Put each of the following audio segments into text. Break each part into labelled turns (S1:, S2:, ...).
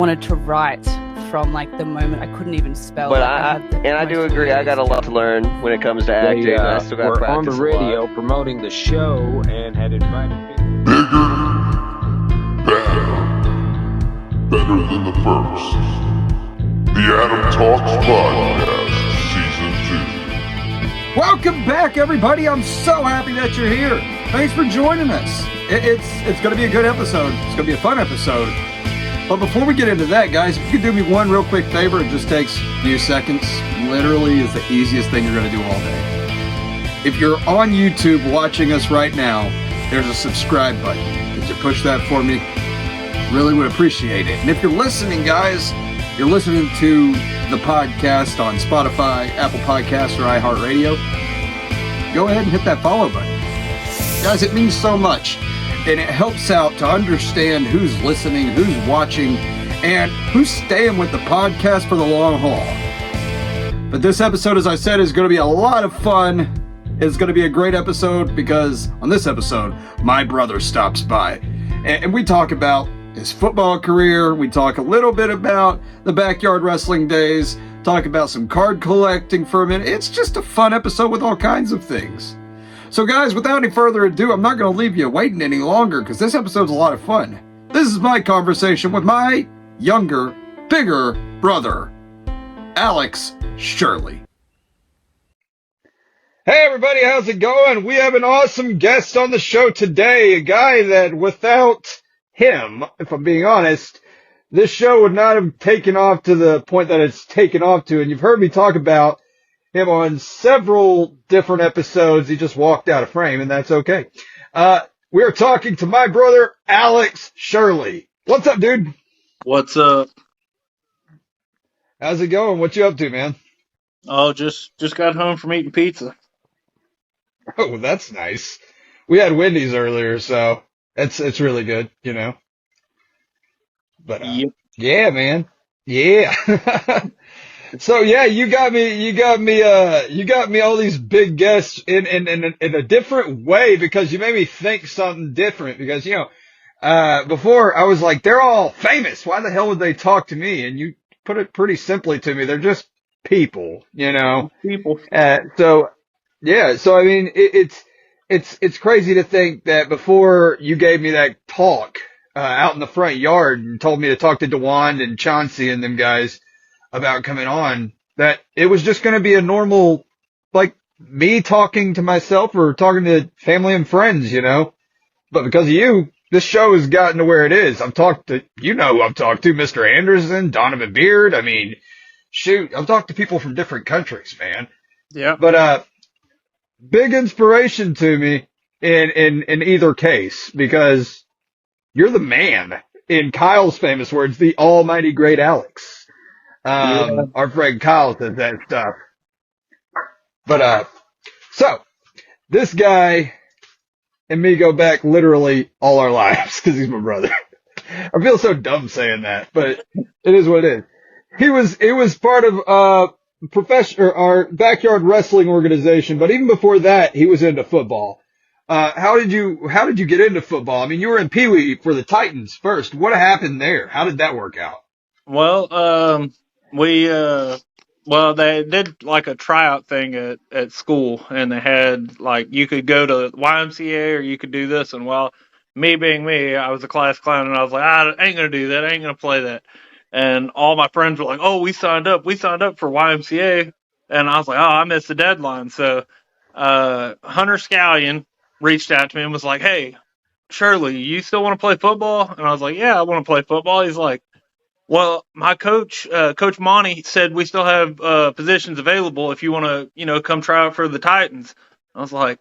S1: wanted to write from like the moment I couldn't even spell.
S2: But I do agree. I got a lot to learn when it comes to acting. I still got to practice.
S3: We're on the radio promoting the show and had invited people.
S4: Better than the first. The Adam Talks Podcast, Season 2.
S5: Welcome back, everybody. I'm so happy that you're here. Thanks for joining us. It's going to be a good episode. It's going to be a fun episode. But before we get into that, guys, if you could do me one real quick favor, it just takes a few seconds. Literally is the easiest thing you're going to do all day. If you're on YouTube watching us right now, there's a subscribe button. Could you push that for me? Really would appreciate it. And if you're listening, guys, you're listening to the podcast on Spotify, Apple Podcasts, or iHeartRadio, go ahead and hit that follow button. Guys, it means so much. And it helps out to understand who's listening, who's watching, and who's staying with the podcast for the long haul. But this episode, as I said, is going to be a lot of fun. It's going to be a great episode because on this episode, my brother stops by. And we talk about his football career. We talk a little bit about the backyard wrestling days. Talk about some card collecting for a minute. It's just a fun episode with all kinds of things. So guys, without any further ado, I'm not going to leave you waiting any longer because this episode's a lot of fun. This is my conversation with my younger, bigger brother, Alex Shirley. Hey everybody, how's it going? We have an awesome guest on the show today, a guy that without him, if I'm being honest, this show would not have taken off to the point that it's taken off to, and you've heard me talk about him on several different episodes. He just walked out of frame, and that's okay. We're talking to my brother, Alex Shirley. What's up, dude?
S6: What's up?
S5: How's it going? What you up to, man?
S6: Oh, just got home from eating pizza.
S5: Oh, that's nice. We had Wendy's earlier, so it's really good, you know. But
S6: Yep.
S5: yeah, man. Yeah. So yeah, you got me all these big guests in a different way because you made me think something different because, you know, before I was like, they're all famous. Why the hell would they talk to me? And you put it pretty simply to me. They're just people, you know,
S6: People.
S5: so yeah, so I mean, it's crazy to think that before you gave me that talk, out in the front yard and told me to talk to DeWand and Chauncey and them guys about coming on, that it was just going to be a normal, like me talking to myself or talking to family and friends, you know. But because of you, this show has gotten to where it is. I've talked to, you know, I've talked to Mr. Anderson, Donovan Beard. I mean, shoot, I've talked to people from different countries, man.
S6: Yeah.
S5: But big inspiration to me in either case because you're the man. In Kyle's famous words, the almighty great Alex. Our friend Kyle says that stuff. But, so, this guy and me go back literally all our lives, cause he's my brother. I feel so dumb saying that, but it is what it is. It was part of, our backyard wrestling organization, but even before that, he was into football. How did you get into football? I mean, you were in Pee Wee for the Titans first. What happened there? How did that work out?
S6: Well, they did like a tryout thing at school, and they had like you could go to YMCA or you could do this. And well, me being me, I was a class clown, and I was like, I ain't gonna do that. I ain't gonna play that. And all my friends were like, oh, we signed up for YMCA, and I was like, oh, I missed the deadline. So, Hunter Scallion reached out to me and was like, hey, Shirley, you still want to play football? And I was like, yeah, I want to play football. He's like, well, my coach, Coach Monty, said we still have positions available if you want to, you know, come try out for the Titans. I was like,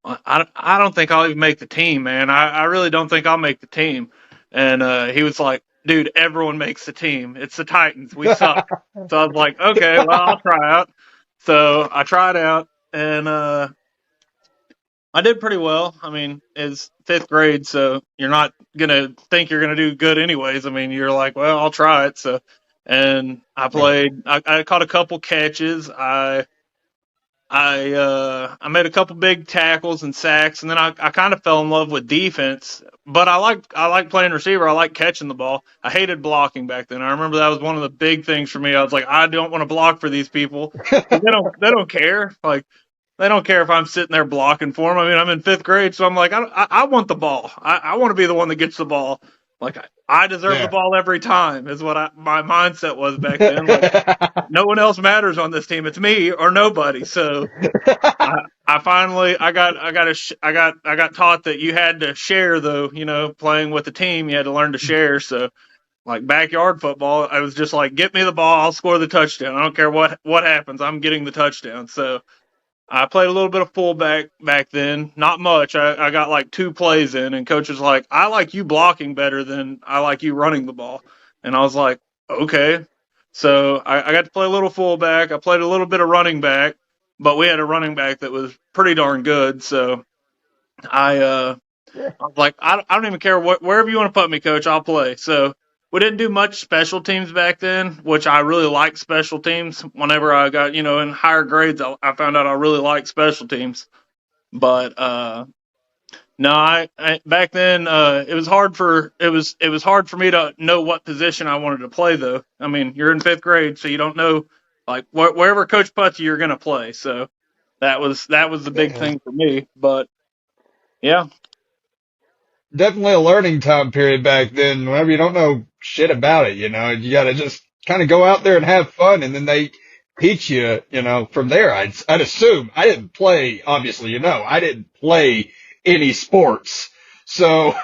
S6: I don't think I'll even make the team, man. I really don't think I'll make the team. And he was like, dude, everyone makes the team. It's the Titans. We suck. So I was like, okay, well, I'll try out. So I tried out, and I did pretty well. I mean, it's 5th grade, so you're not going to think you're going to do good anyways. I mean, you're like, well, I'll try it. So, and I played, I caught a couple catches. I I made a couple big tackles and sacks, and then I kind of fell in love with defense. But I like playing receiver. I like catching the ball. I hated blocking back then. I remember that was one of the big things for me. I was like, I don't want to block for these people. They don't care. Like they don't care if I'm sitting there blocking for them. I mean, I'm in 5th grade, so I'm like, I want the ball. I want to be the one that gets the ball. Like I deserve the ball every time. Is what my mindset was back then. Like no one else matters on this team. It's me or nobody. So I finally I got taught that you had to share though. You know, playing with the team, you had to learn to share. So like backyard football, I was just like, get me the ball, I'll score the touchdown. I don't care what happens, I'm getting the touchdown. So I played a little bit of fullback back then, not much. I got like 2 plays in, and coach was like, I like you blocking better than I like you running the ball. And I was like, okay. So I got to play a little fullback. I played a little bit of running back, but we had a running back that was pretty darn good. So I was like, I don't even care wherever you want to put me, coach, I'll play. So we didn't do much special teams back then, which I really liked special teams. Whenever I got, in higher grades, I found out I really liked special teams. But no, I back then it was hard for me to know what position I wanted to play though. I mean, you're in 5th grade, so you don't know like wherever coach puts you, you're gonna play. So that was the big thing for me. But yeah.
S5: Definitely a learning time period back then. Whenever you don't know shit about it, you got to just kind of go out there and have fun, and then they teach you, from there. I'd assume I didn't play. Obviously, I didn't play any sports, so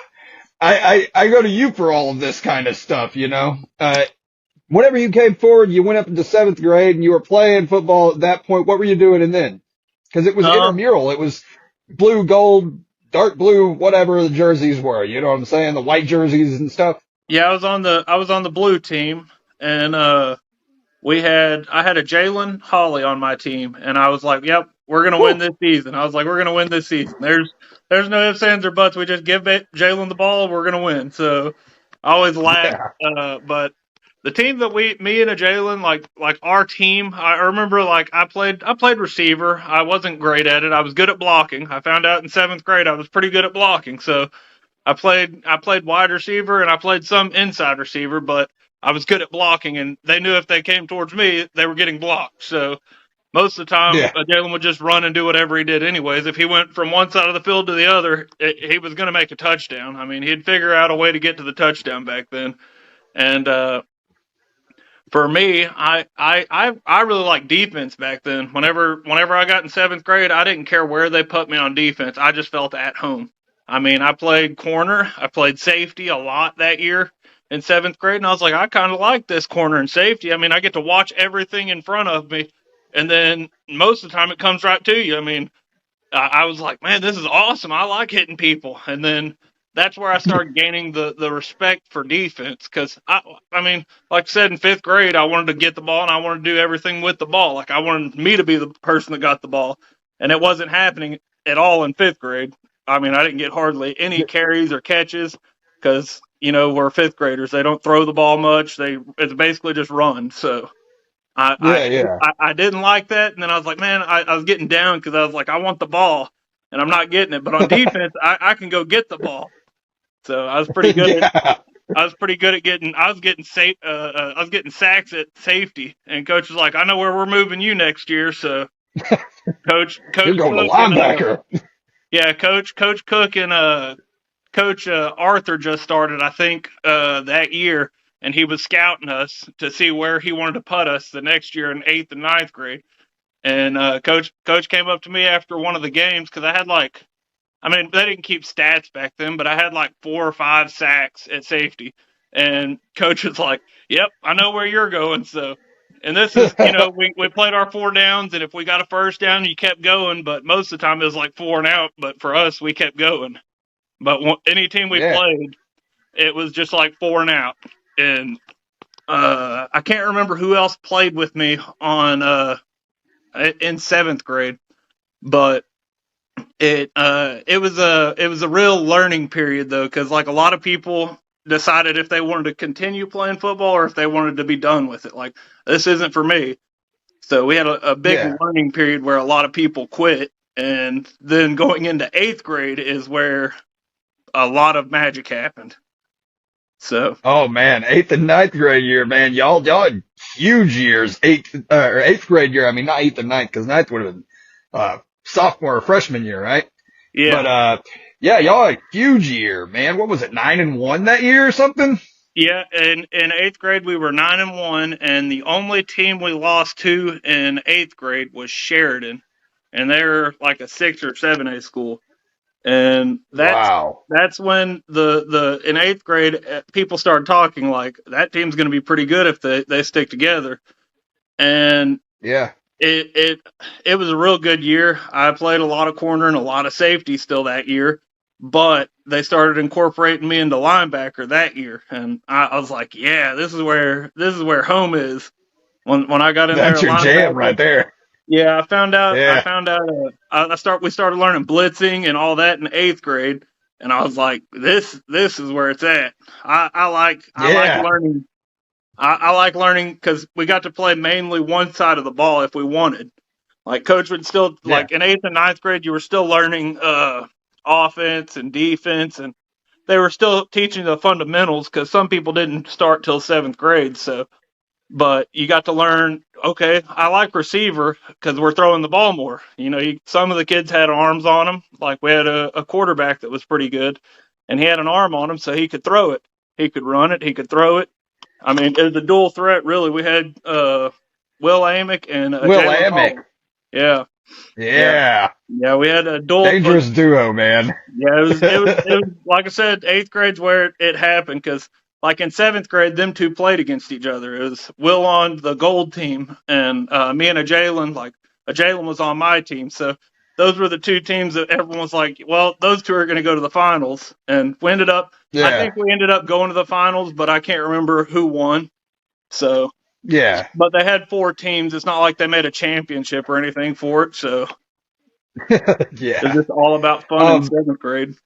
S5: I go to you for all of this kind of stuff. Whenever you came forward, you went up into 7th grade and you were playing football at that point. What were you doing? And then, because it was intramural, it was blue, gold, dark blue, whatever the jerseys were. You know what I'm saying? The white jerseys and stuff.
S6: Yeah, I was on the blue team, and I had a Jalen Holly on my team, and I was like, "Yep, we're gonna win this season." I was like, "We're gonna win this season." There's no ifs, ands, or buts. We just give Jalen the ball, we're gonna win. So I always laugh, but the team that me and a Jalen, like our team, I remember like I played receiver. I wasn't great at it. I was good at blocking. I found out in 7th grade I was pretty good at blocking. So I played wide receiver and I played some inside receiver, but I was good at blocking, and they knew if they came towards me, they were getting blocked. So most of the time, Jalen would just run and do whatever he did anyways. If he went from one side of the field to the other, he was going to make a touchdown. I mean, he'd figure out a way to get to the touchdown back then. And for me, I really liked defense back then. Whenever I got in 7th grade, I didn't care where they put me on defense. I just felt at home. I mean, I played corner, I played safety a lot that year in 7th grade, and I was like, I kind of like this corner and safety. I mean, I get to watch everything in front of me, and then most of the time it comes right to you. I mean, I was like, man, this is awesome. I like hitting people. And then that's where I started gaining the respect for defense. Cause I mean, like I said, in 5th grade, I wanted to get the ball and I wanted to do everything with the ball. Like I wanted me to be the person that got the ball, and it wasn't happening at all in 5th grade. I mean, I didn't get hardly any carries or catches because, we're 5th graders. They don't throw the ball much. It's basically just run. So I didn't like that. And then I was like, man, I was getting down because I was like, I want the ball and I'm not getting it. But on defense, I can go get the ball. So I was pretty good at getting. I was getting sacks at safety, and coach was like, "I know where we're moving you next year." So, coach,
S5: you're going to linebacker.
S6: Yeah, Coach Cook and Coach Arthur just started, I think, that year, and he was scouting us to see where he wanted to put us the next year in 8th and 9th grade. And Coach came up to me after one of the games because I had they didn't keep stats back then, but I had like 4 or 5 sacks at safety. And Coach was like, "Yep, I know where you're going." So, and this is, we played our 4 downs, and if we got a first down, you kept going. But most of the time it was like 4 and out. But for us, we kept going. But any team we played, it was just like 4 and out. And I can't remember who else played with me on in 7th grade, but it was a real learning period though, because like a lot of people decided if they wanted to continue playing football or if they wanted to be done with it. Like, this isn't for me. So we had a big
S5: Yeah.
S6: learning period where a lot of people quit. And then going into 8th grade is where a lot of magic happened. So,
S5: Oh man, 8th and 9th grade year, man, y'all had huge years. 8th grade year. I mean, not 8th and 9th, because 9th would have been sophomore or freshman year, right?
S6: yeah.
S5: But yeah, y'all had a huge year, man. What was it, 9-1 that year or something?
S6: Yeah, in 8th grade we were 9-1, and the only team we lost to in 8th grade was Sheridan, and they're like a 6 or 7A school, and
S5: Wow.
S6: that's when the in 8th grade people started talking like that team's going to be pretty good if they stick together, and
S5: Yeah.
S6: it it was a real good year. I played a lot of corner and a lot of safety still that year, but they started incorporating me into linebacker that year, and I was like, yeah, this is where home is. When I got in there
S5: That's
S6: at
S5: your jam
S6: linebacker,
S5: right there.
S6: yeah, I found out.
S5: Yeah.
S6: We started learning blitzing and all that in 8th grade, and I was like, this is where it's at. I like
S5: Yeah.
S6: learning. I like learning because we got to play mainly one side of the ball if we wanted. Like coach would still
S5: Yeah.
S6: like in 8th and 9th grade, you were still learning offense and defense, and they were still teaching the fundamentals because some people didn't start till 7th grade. So, but you got to learn. Okay, I like receiver because we're throwing the ball more. You know, some of the kids had arms on them. Like we had a quarterback that was pretty good, and he had an arm on him, so he could throw it. He could run it. He could throw it. I mean, it was a dual threat, really. We had Will Amick and
S5: Will
S6: Jalen
S5: Amick.
S6: Hall. Yeah.
S5: Yeah.
S6: We had a dual.
S5: Dangerous duo, man.
S6: Yeah, it was like I said, 8th grade's where it happened because, like in 7th grade, them two played against each other. It was Will on the gold team, and me and a Jalen. Like a Jalen was on my team, so those were the two teams that everyone was like, well, those two are going to go to the finals, and we ended up.
S5: Yeah.
S6: I think we ended up going to the finals, but I can't remember who won. So.
S5: Yeah.
S6: But they had 4 teams. It's not like they made a championship or anything for it. So
S5: Yeah.
S6: it's just all about fun in 7th grade.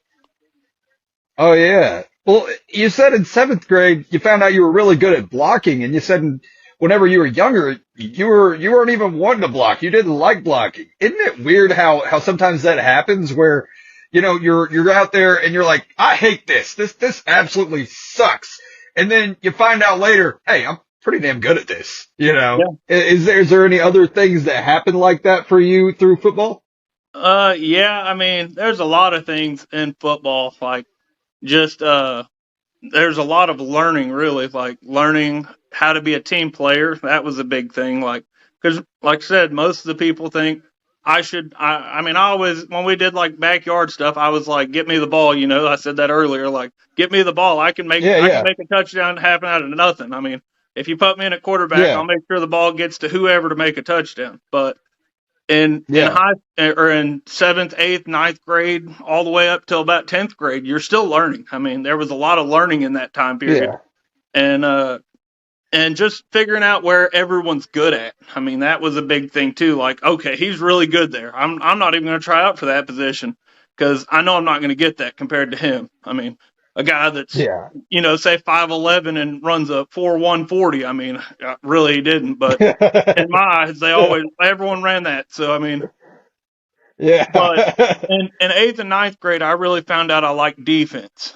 S5: Oh yeah. Well, you said in 7th grade you found out you were really good at blocking, and you said whenever you were younger you weren't even wanting to block. You didn't like blocking. Isn't it weird how sometimes that happens where you're out there and you're like, I hate this. This absolutely sucks. And then you find out later, hey, I'm pretty damn good at this.
S6: Yeah.
S5: Is there any other things that happen like that for you through football?
S6: Yeah. I mean, there's a lot of things in football, like just there's a lot of learning, really, like learning how to be a team player. That was a big thing, like because, like I said, most of the people think I should. I mean, I always when we did like backyard stuff, I was like, get me the ball. I said that earlier, like get me the ball. I can make a touchdown happen out of nothing. I mean. If you put me in at quarterback, I'll make sure the ball gets to whoever to make a touchdown. But in 7th, 8th, 9th grade, all the way up till about 10th grade, you're still learning. I mean, there was a lot of learning in that time period, and just figuring out where everyone's good at. I mean, that was a big thing too. Like, okay, he's really good there. I'm not even going to try out for that position because I know I'm not going to get that compared to him. I mean. A guy that's, say 5'11" and runs a 4.1 40. I mean, really he didn't, but in my eyes, everyone ran that. So, I mean, but in 8th and 9th grade, I really found out I liked defense.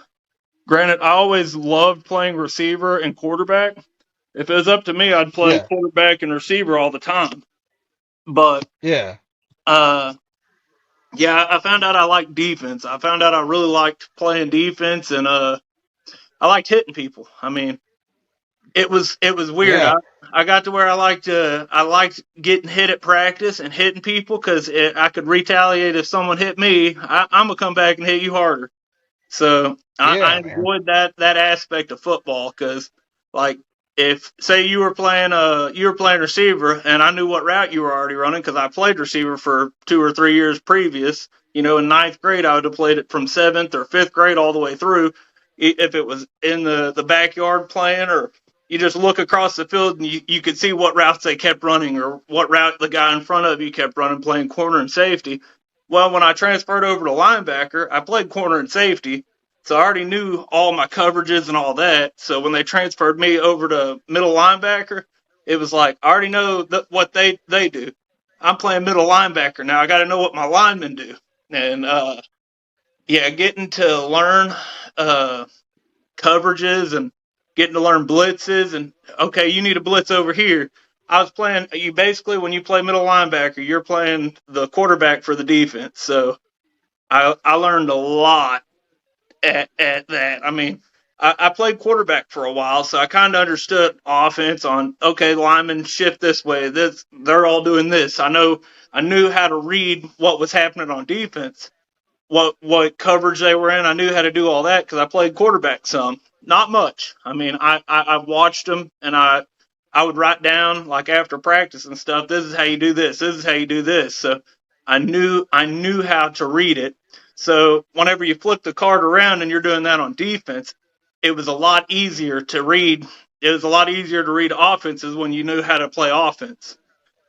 S6: Granted, I always loved playing receiver and quarterback. If it was up to me, I'd play quarterback and receiver all the time. But, I found out I liked defense. I found out I really liked playing defense, and I liked hitting people. I mean, it was weird.
S5: Yeah.
S6: I got to where I liked getting hit at practice and hitting people because I could retaliate if someone hit me. I'm gonna come back and hit you harder. So I enjoyed that aspect of football because, like, if say you were playing receiver and I knew what route you were already running because I played receiver for 2 or 3 years previous. In 9th grade I would have played it from 7th or 5th grade all the way through. If it was in the backyard playing, or you just look across the field and you could see what routes they kept running or what route the guy in front of you kept running playing corner and safety. Well, when I transferred over to linebacker, I played corner and safety. So I already knew all my coverages and all that. So when they transferred me over to middle linebacker, it was like, I already know what they do. I'm playing middle linebacker now. I got to know what my linemen do. And, yeah, getting to learn, coverages and getting to learn blitzes and, okay, you need a blitz over here. I was playing, you basically, when you play middle linebacker, you're playing the quarterback for the defense. So I learned a lot at that. I mean, I played quarterback for a while, so I kind of understood offense on, okay, linemen shift this way. They're all doing this. I knew how to read what was happening on defense, what coverage they were in. I knew how to do all that because I played quarterback some, not much. I mean, I watched them and I would write down like after practice and stuff. This is how you do this. This is how you do this. So I knew how to read it. So whenever you flip the card around and you're doing that on defense, it was a lot easier to read. It was a lot easier to read offenses when you knew how to play offense.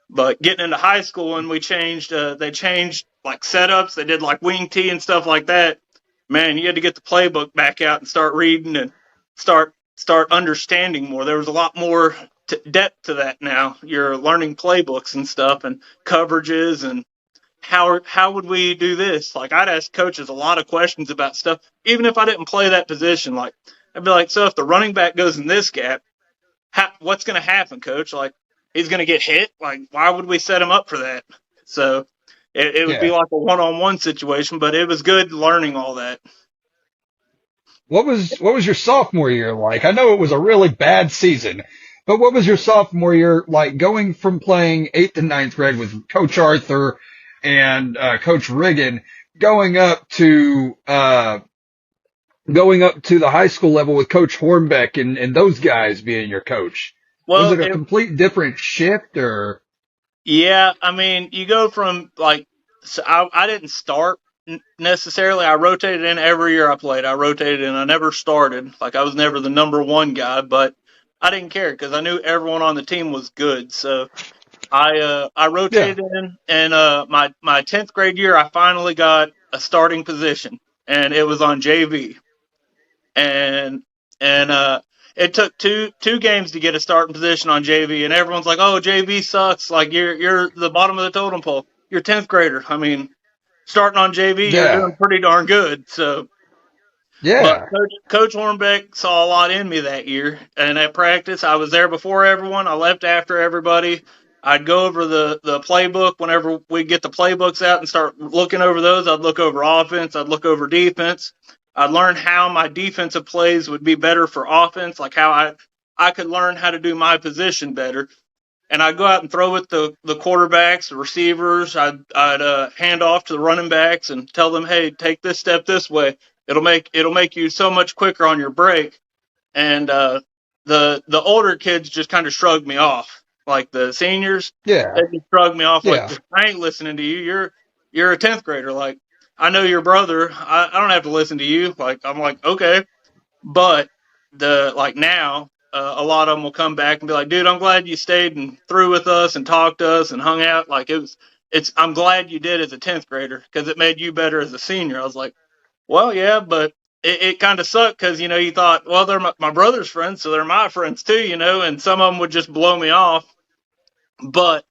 S6: But getting into high school when they changed like setups. They did like wing tee and stuff like that. Man, you had to get the playbook back out and start reading and start understanding more. There was a lot more depth to that now. You're learning playbooks and stuff and coverages and how would we do this? Like I'd ask coaches a lot of questions about stuff, even if I didn't play that position. Like I'd be like, so if the running back goes in this gap, what's going to happen, coach? Like he's going to get hit. Like why would we set him up for that? So it would be like a one-on-one situation, but it was good learning all that.
S5: What was your sophomore year like? I know it was a really bad season, but what was your sophomore year like going from playing 8th and 9th grade with Coach Arthur and Coach Riggin, going up to the high school level with Coach Hornbeck and those guys being your coach?
S6: Well,
S5: was it a complete different shift or?
S6: Yeah, I mean, you go from like, so I didn't start necessarily. I rotated in every year I played. I rotated in. I never started. Like I was never the number one guy, but I didn't care because I knew everyone on the team was good. So I rotated in, and my 10th grade year, I finally got a starting position, and it was on JV, and it took two games to get a starting position on JV, and everyone's like, "Oh, JV sucks. Like you're the bottom of the totem pole. You're 10th grader. I mean, starting on JV, you're doing pretty darn good." So.
S5: Yeah.
S6: But Coach Hornbeck saw a lot in me that year. And at practice, I was there before everyone. I left after everybody. I'd go over the playbook whenever we get the playbooks out and start looking over those. I'd look over offense. I'd look over defense. I'd learn how my defensive plays would be better for offense, like how I could learn how to do my position better. And I'd go out and throw with the quarterbacks, the receivers. I'd hand off to the running backs and tell them, hey, take this step this way. It'll make you so much quicker on your break. And the older kids just kind of shrugged me off. Like the seniors, they just shrugged me off. Like I ain't listening to you. You're a 10th grader. Like I know your brother. I don't have to listen to you. Like I'm like okay, but now. A lot of them will come back and be like, dude, I'm glad you stayed and threw with us and talked to us and hung out. Like I'm glad you did as a 10th grader because it made you better as a senior. I was like, well, yeah, but it kind of sucked because, you thought, well, they're my brother's friends, so they're my friends too, and some of them would just blow me off. But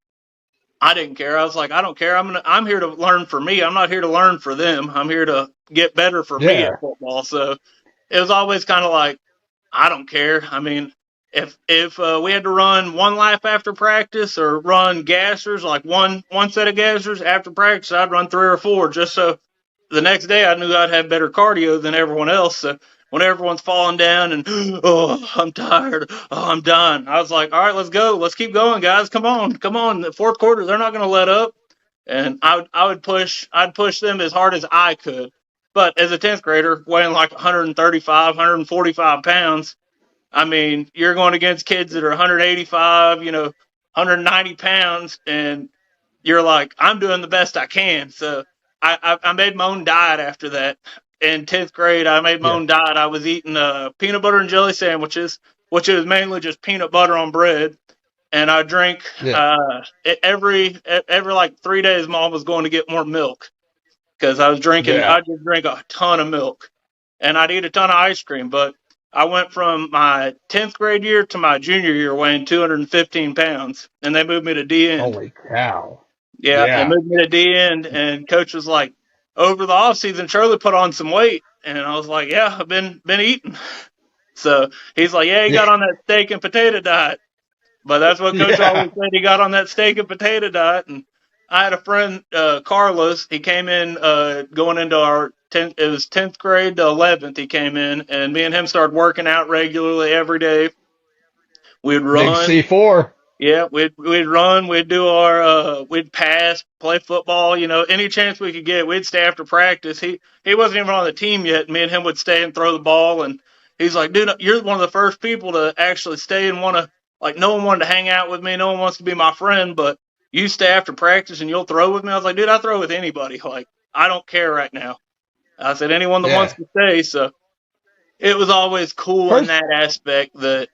S6: I didn't care. I was like, I don't care. I'm here to learn for me. I'm not here to learn for them. I'm here to get better for me at football. So it was always kind of like, I don't care. I mean, if we had to run one lap after practice or run gassers, like one set of gassers after practice, I'd run 3 or 4 just so the next day I knew I'd have better cardio than everyone else. So when everyone's falling down and, oh, I'm tired. Oh, I'm done. I was like, all right, let's go. Let's keep going, guys. Come on. The fourth quarter, they're not going to let up. And I'd push them as hard as I could. But as a 10th grader, weighing like 135, 145 pounds, I mean, you're going against kids that are 185, 190 pounds, and you're like, I'm doing the best I can. So I made my own diet after that. In 10th grade, I made my own diet. I was eating peanut butter and jelly sandwiches, which is mainly just peanut butter on bread. And I drink every like 3 days, Mom was going to get more milk. Because I was drinking, I just drank a ton of milk, and I'd eat a ton of ice cream. But I went from my 10th grade year to my junior year weighing 215 pounds, and they moved me to D end.
S7: Holy cow!
S6: Yeah, they
S7: Yeah.
S6: moved me to D end, and coach was like, over the off season, Shirley put on some weight, and I was like, yeah, I've been eating. So he's like, yeah, he got
S7: Yeah.
S6: on that steak and potato diet. But that's what coach
S7: Yeah.
S6: always said. He got on that steak and potato diet. And I had a friend, Carlos. He came in going into our 10th. It was 10th grade to 11th. He came in, and me and him started working out regularly every day. We'd
S7: Big
S6: run.
S7: C4.
S6: Yeah, we'd run. We'd do our we'd pass, play football. You know, any chance we could get, we'd stay after practice. He wasn't even on the team yet. Me and him would stay and throw the ball. And he's like, dude, you're one of the first people to actually stay and want to, like, no one wanted to hang out with me. No one wants to be my friend, but you stay after practice and you'll throw with me. I was like, dude, I throw with anybody. Like, I don't care right now. I said, anyone that wants
S7: Yeah.
S6: to stay. So it was always cool in
S7: First,
S6: that aspect that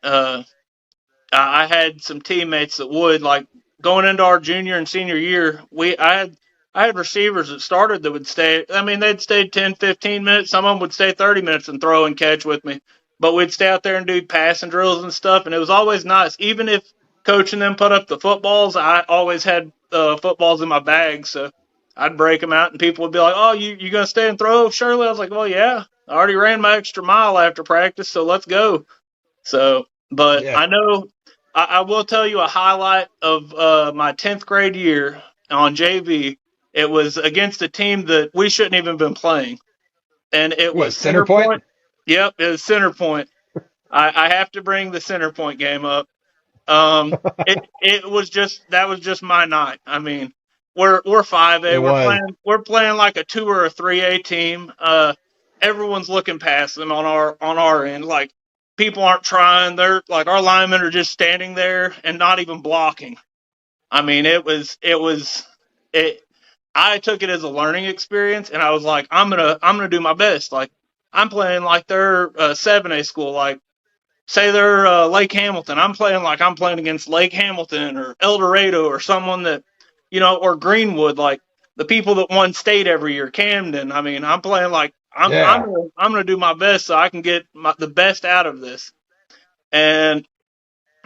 S6: I had some teammates that would, like, going into our junior and senior year. I had receivers that started that would stay. I mean, they'd stay 10, 15 minutes. Some of them would stay 30 minutes and throw and catch with me. But we'd stay out there and do passing drills and stuff, and it was always nice. Even if coaching them put up the footballs, I always had footballs in my bag, so I'd break them out, and people would be like, "Oh, you gonna stay and throw, Shirley?" I was like, "Well, yeah. I already ran my extra mile after practice, so let's go." So, but
S7: yeah.
S6: I know I will tell you a highlight of my 10th grade year on JV. It was against a team that we shouldn't even been playing, and it
S7: What,
S6: was
S7: center
S6: Center
S7: point?
S6: Point. Yep, it was Center Point. I have to bring the Center Point game up. It was just, that was just my night. I mean, we're 5A.
S7: It was.
S6: We're playing like a 2 or a 3A team. Everyone's looking past them on our end. Like, people aren't trying. They're like, our linemen are just standing there and not even blocking. I mean, it. I took it as a learning experience, and I was like, I'm gonna do my best. Like, I'm playing like they're 7A school. Like, say they're Lake Hamilton. I'm playing like I'm playing against Lake Hamilton or El Dorado or someone that, or Greenwood, like the people that won state every year, Camden. I mean, I'm playing like
S7: Yeah.
S6: I'm gonna do my best so I can get the best out of this. And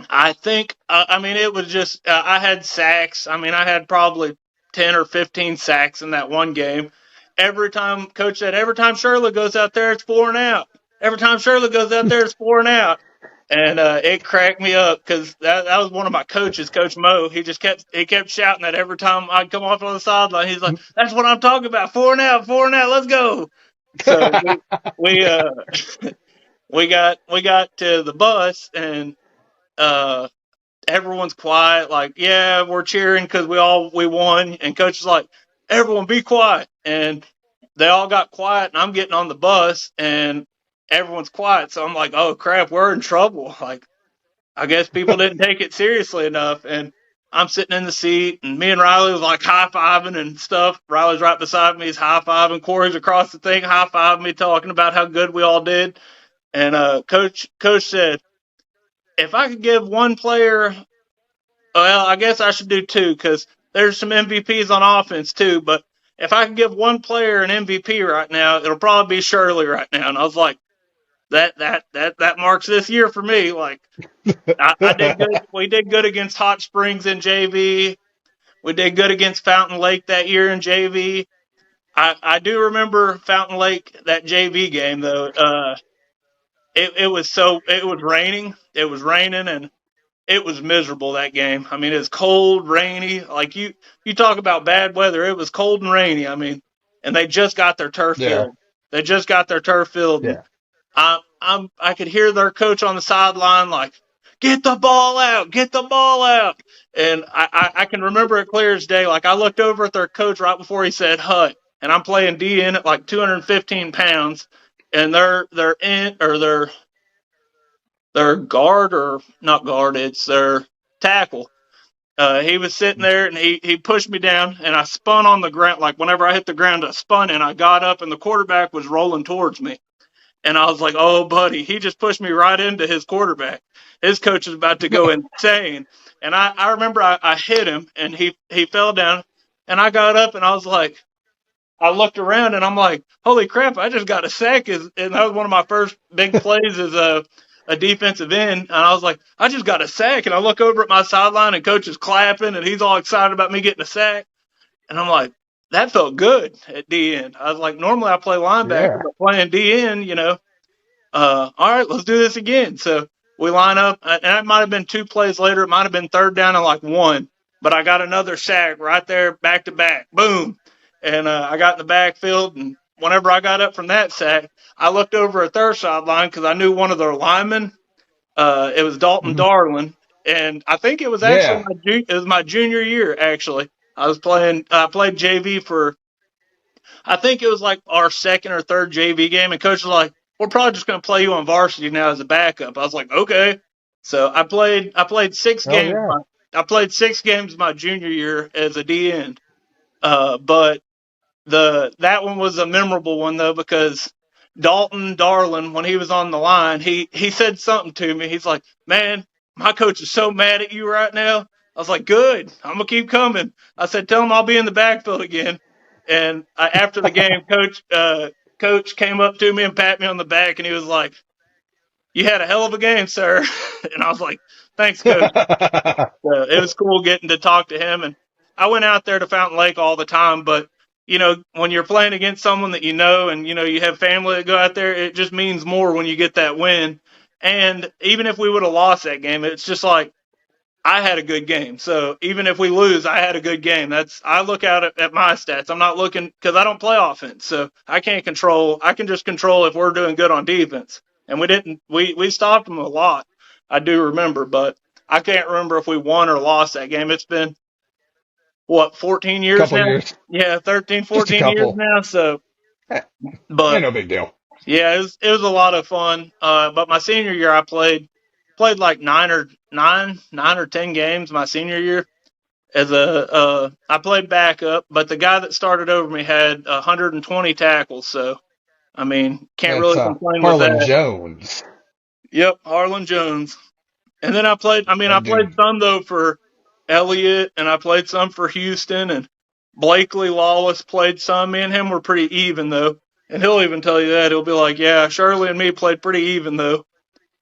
S6: I think, I mean, it was just, I had sacks. I mean, I had probably 10 or 15 sacks in that one game. Every time, coach said, every time Shirley goes out there, it's 4 and out. Every time Shirley goes out there, it's 4 and out. And it cracked me up because that was one of my coaches, Coach Mo. He kept shouting that every time I'd come off on the sideline. He's like, "That's what I'm talking about. 4 and out, 4 and out. Let's go." So we we got to the bus, and everyone's quiet. Like, yeah, we're cheering because we won. And coach is like, everyone be quiet. And they all got quiet, and I'm getting on the bus, and everyone's quiet. So I'm like, oh crap, we're in trouble. Like, I guess people didn't take it seriously enough. And I'm sitting in the seat, and me and Riley was like high fiving and stuff. Riley's right beside me, he's high fiving. Corey's across the thing, high fiving me, talking about how good we all did. And coach said, if I could give one player, well, I guess I should do two because there's some MVPs on offense too. But if I could give one player an MVP right now, it'll probably be Shirley right now. And I was like, that marks this year for me. Like, I did good. We did good against Hot Springs in JV. We did good against Fountain Lake that year in JV. I do remember Fountain Lake, that JV game though. It was raining. It was raining, and it was miserable that game. I mean, it was cold, rainy. Like, you talk about bad weather. It was cold and rainy. I mean, and they just got their turf
S7: Yeah.
S6: filled. They just got their turf filled.
S7: Yeah.
S6: I could hear their coach on the sideline like, get the ball out, get the ball out. And I can remember it clear as day. Like, I looked over at their coach right before he said hut, and I'm playing DN at like 215 pounds, and their guard, or not guard, it's their tackle. He was sitting there, and he pushed me down, and I spun on the ground. Like, whenever I hit the ground, I spun, and I got up, and the quarterback was rolling towards me. And I was like, oh, buddy, he just pushed me right into his quarterback. His coach is about to go insane. And I remember I hit him, and he fell down, and I got up, and I was like, I looked around and I'm like, holy crap, I just got a sack. And that was one of my first big plays as a defensive end. And I was like, I just got a sack. And I look over at my sideline and coach is clapping and he's all excited about me getting a sack. And I'm like, that felt good at D end. I was like, normally I play linebacker, but playing D end, all right, let's do this again. So we line up, and it might have been 2 plays later. It might have been 3rd down and like 1, but I got another sack right there, back to back, boom. And I got in the backfield, and whenever I got up from that sack, I looked over at their sideline because I knew one of their linemen. It was Dalton Darlin, and I think it was actually my junior year. Actually, I played JV for. I think it was like our 2nd or 3rd JV game, and coach was like, we're probably just going to play you on varsity now as a backup. I was like, okay. So I played 6 games.
S7: Yeah.
S6: I played 6 games my junior year as a D end. But that one was a memorable one though, because Dalton Darlin, when he was on the line, he said something to me. He's like, man, my coach is so mad at you right now. I was like, good. I'm going to keep coming. I said, tell him I'll be in the backfield again. And after the game, coach came up to me and pat me on the back, and he was like, you had a hell of a game, sir. And I was like, thanks, coach. It was cool getting to talk to him. And I went out there to Fountain Lake all the time, but when you're playing against someone that and you have family that go out there, it just means more when you get that win. And even if we would have lost that game, it's just like, I had a good game. So even if we lose, I had a good game. I look out at my stats. I'm not looking, because I don't play offense. So I can just control if we're doing good on defense. And we stopped them a lot. I do remember, but I can't remember if we won or lost that game. It's been, 14 years
S7: Couple
S6: now?
S7: years.
S6: Yeah, 13, 14 years now. So, but
S7: Ain't no big deal.
S6: yeah, it was a lot of fun. But my senior year, I played like 9 or 10 games my senior year. I played backup, but the guy that started over me had 120 tackles. So, I mean, can't really complain with that.
S7: Harlan Jones.
S6: Yep, Harlan Jones. And then I played some though for Elliott, and I played some for Houston, and Blakely Lawless played some. Me and him were pretty even though. And he'll even tell you that. He'll be like, yeah, Shirley and me played pretty even though.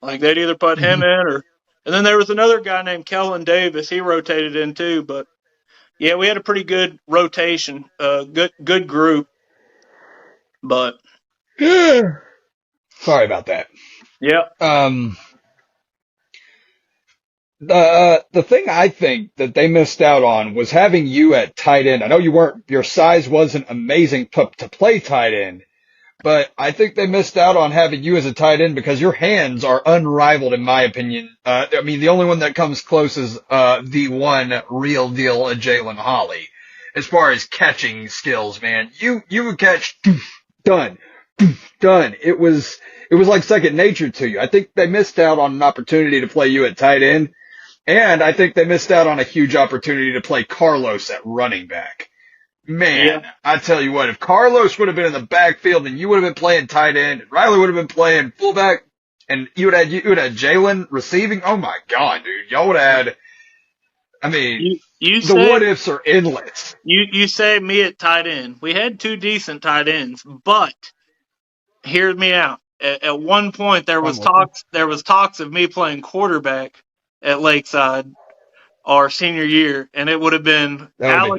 S6: Like they'd either put him in and then there was another guy named Kellen Davis. He rotated in too, but yeah, we had a pretty good rotation, good group. But
S7: sorry about that.
S6: Yeah.
S7: The thing I think that they missed out on was having you at tight end. I know your size wasn't amazing to play tight end, but I think they missed out on having you as a tight end because your hands are unrivaled in my opinion. I mean, the only one that comes close is, the one real deal, Jalen Holly. As far as catching skills, man, you would catch, done. It was like second nature to you. I think they missed out on an opportunity to play you at tight end. And I think they missed out on a huge opportunity to play Carlos at running back. Man, yeah. I tell you what, if Carlos would have been in the backfield and you would have been playing tight end, and Riley would have been playing fullback, and you would have Jalen receiving, oh my God, dude, y'all would have had, I mean, the what ifs are endless.
S6: You say me at tight end. We had 2 decent tight ends, but hear me out. At one point there was talks of me playing quarterback at Lakeside our senior year, and it would have been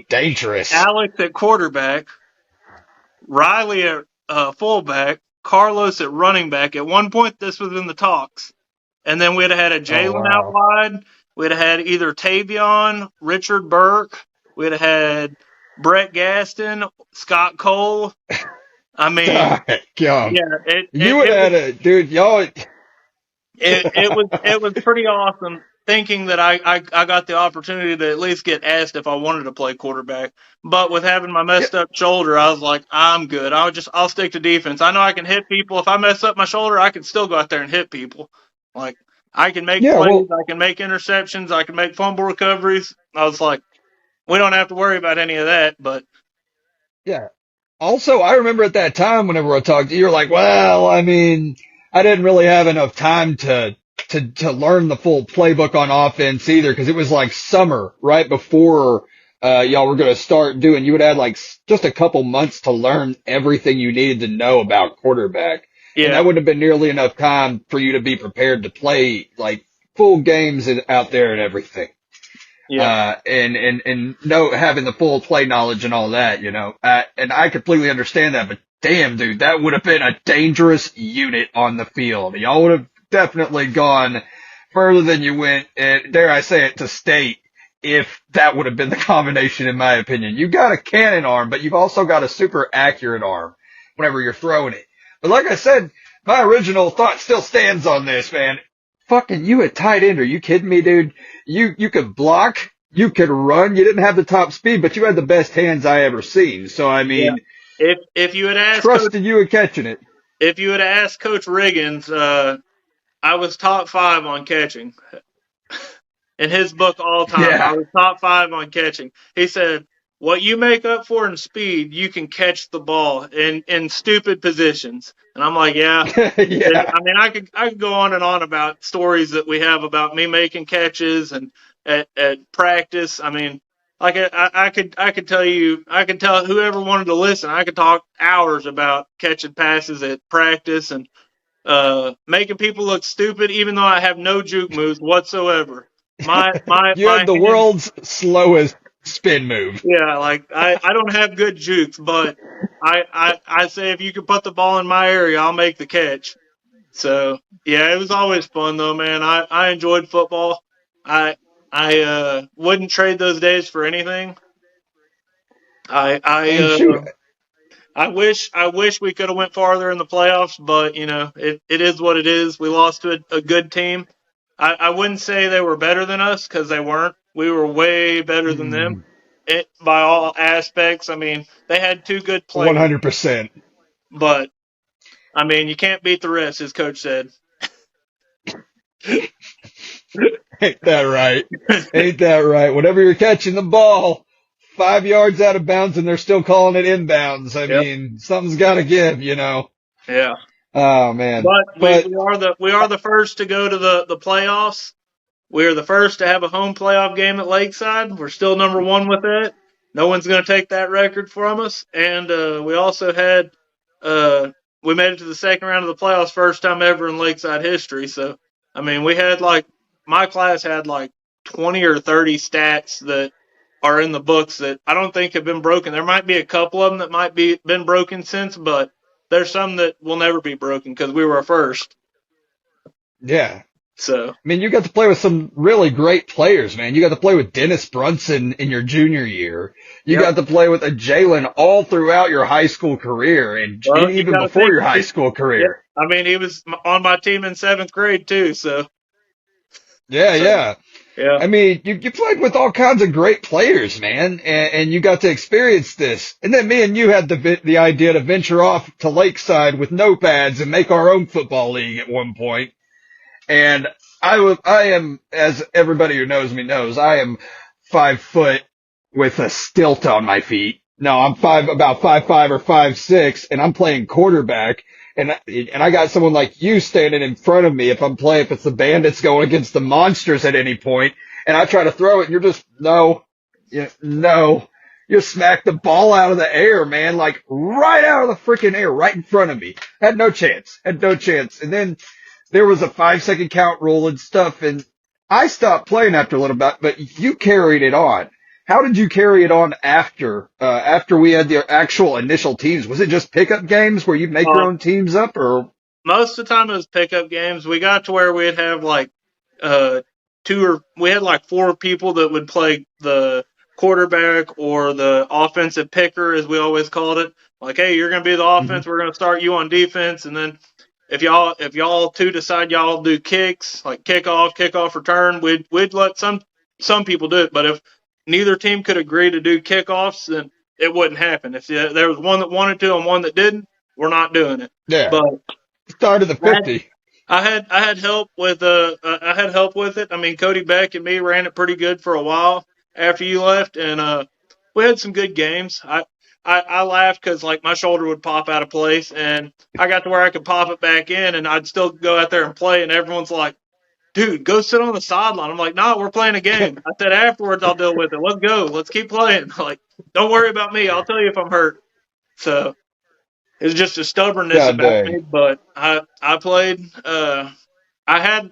S7: dangerous.
S6: Alex at quarterback, Riley at fullback, Carlos at running back. At one point, this was in the talks, and then we'd have had a Jalen out wide. We'd have had either Tavion, Richard Burke. We'd have had Brett Gaston, Scott Cole. I mean,
S7: yeah, you would have had a dude, y'all.
S6: It was pretty awesome thinking that I got the opportunity to at least get asked if I wanted to play quarterback. But with having my messed up shoulder, I was like, I'm good. I'll stick to defense. I know I can hit people. If I mess up my shoulder, I can still go out there and hit people. Like I can make plays, I can make interceptions, I can make fumble recoveries. I was like, we don't have to worry about any of that. But
S7: yeah. Also, I remember at that time whenever I talked to you, you're like, well, I mean, I didn't really have enough time to learn the full playbook on offense either, because it was like summer right before y'all were going to start doing, you would add like just a couple months to learn everything you needed to know about quarterback. And that wouldn't have been nearly enough time for you to be prepared to play like full games out there and everything.
S6: Yeah.
S7: And know, having the full play knowledge and all that, you know, and I completely understand that, but damn, dude, that would have been a dangerous unit on the field. Y'all would have definitely gone further than you went, and dare I say it, to state, if that would have been the combination, in my opinion. You got a cannon arm, but you've also got a super accurate arm whenever you're throwing it. But like I said, my original thought still stands on this, man. Fucking you at tight end, are you kidding me, dude? You could block, you could run, you didn't have the top speed, but you had the best hands I ever seen. So I mean,
S6: if you had asked
S7: trusted you at catching it.
S6: If you had asked Coach Riggins, I was top 5 on catching. In his book, all time, I was top 5 on catching. He said, "What you make up for in speed, you can catch the ball in stupid positions." And I'm like, yeah.
S7: Yeah.
S6: I mean, I could go on and on about stories that we have about me making catches and at practice. I mean, like I could tell whoever wanted to listen. I could talk hours about catching passes at practice and making people look stupid, even though I have no juke moves whatsoever.
S7: You have the world's slowest spin move.
S6: Yeah, like I don't have good jukes, but I say if you can put the ball in my area, I'll make the catch. So yeah, it was always fun though, man. I enjoyed football. I wouldn't trade those days for anything. I wish we could have went farther in the playoffs, but you know, it is what it is. We lost to a good team. I wouldn't say they were better than us because they weren't. We were way better than them by all aspects. I mean, they had 2 good players.
S7: 100%.
S6: But, I mean, you can't beat the rest, as Coach said.
S7: Ain't that right? Ain't that right? Whenever you're catching the ball 5 yards out of bounds and they're still calling it inbounds, I mean, something's got to give, you know?
S6: Yeah.
S7: Oh man!
S6: But we are the first to go to the playoffs. We are the first to have a home playoff game at Lakeside. We're still number 1 with that. No one's going to take that record from us. And we also had we made it to the second round of the playoffs, first time ever in Lakeside history. So I mean, we had my class had 20 or 30 stats that are in the books that I don't think have been broken. There might be a couple of them that might be been broken since, but there's some that will never be broken because we were a first.
S7: Yeah.
S6: So,
S7: I mean, you got to play with some really great players, man. You got to play with Dennis Brunson in your junior year. You got to play with a Jalen all throughout your high school career and even before your high school career.
S6: Yeah. I mean, he was on my team in 7th grade too, so.
S7: Yeah. I mean, you played with all kinds of great players, man, and you got to experience this. And then me and you had the idea to venture off to Lakeside with notepads and make our own football league at one point. And I am, as everybody who knows me knows, I am 5 foot with a stilt on my feet. No, I'm about 5'5" or 5'6", and I'm playing quarterback. And I got someone like you standing in front of me if it's the Bandits going against the Monsters at any point, and I try to throw it, and you're just, no. You smack the ball out of the air, man, like right out of the freaking air, right in front of me. Had no chance. And then there was a 5-second count rule and stuff, and I stopped playing after a little bit, but you carried it on. How did you carry it on after we had the actual initial teams? Was it just pickup games where you'd make your own teams up, or?
S6: Most of the time it was pickup games. We got to where we'd have we had 4 people that would play the quarterback or the offensive picker, as we always called it. Like, hey, you're going to be the offense. We're going to start you on defense. And then if y'all 2 decide y'all do kicks, like kickoff return, we'd let some people do it. But if neither team could agree to do kickoffs, then it wouldn't happen. If there was one that wanted to and one that didn't, we're not doing it.
S7: Yeah.
S6: But
S7: start of the 50.
S6: I had help with it. I mean, Cody Beck and me ran it pretty good for a while after you left, and we had some good games. I laughed because my shoulder would pop out of place, and I got to where I could pop it back in, and I'd still go out there and play, and everyone's like, dude, go sit on the sideline. I'm like, nah, we're playing a game. I said, afterwards, I'll deal with it. Let's go. Let's keep playing. Like, don't worry about me. I'll tell you if I'm hurt. So it was just a stubbornness
S7: God
S6: about me.
S7: dang.
S6: But I played. I had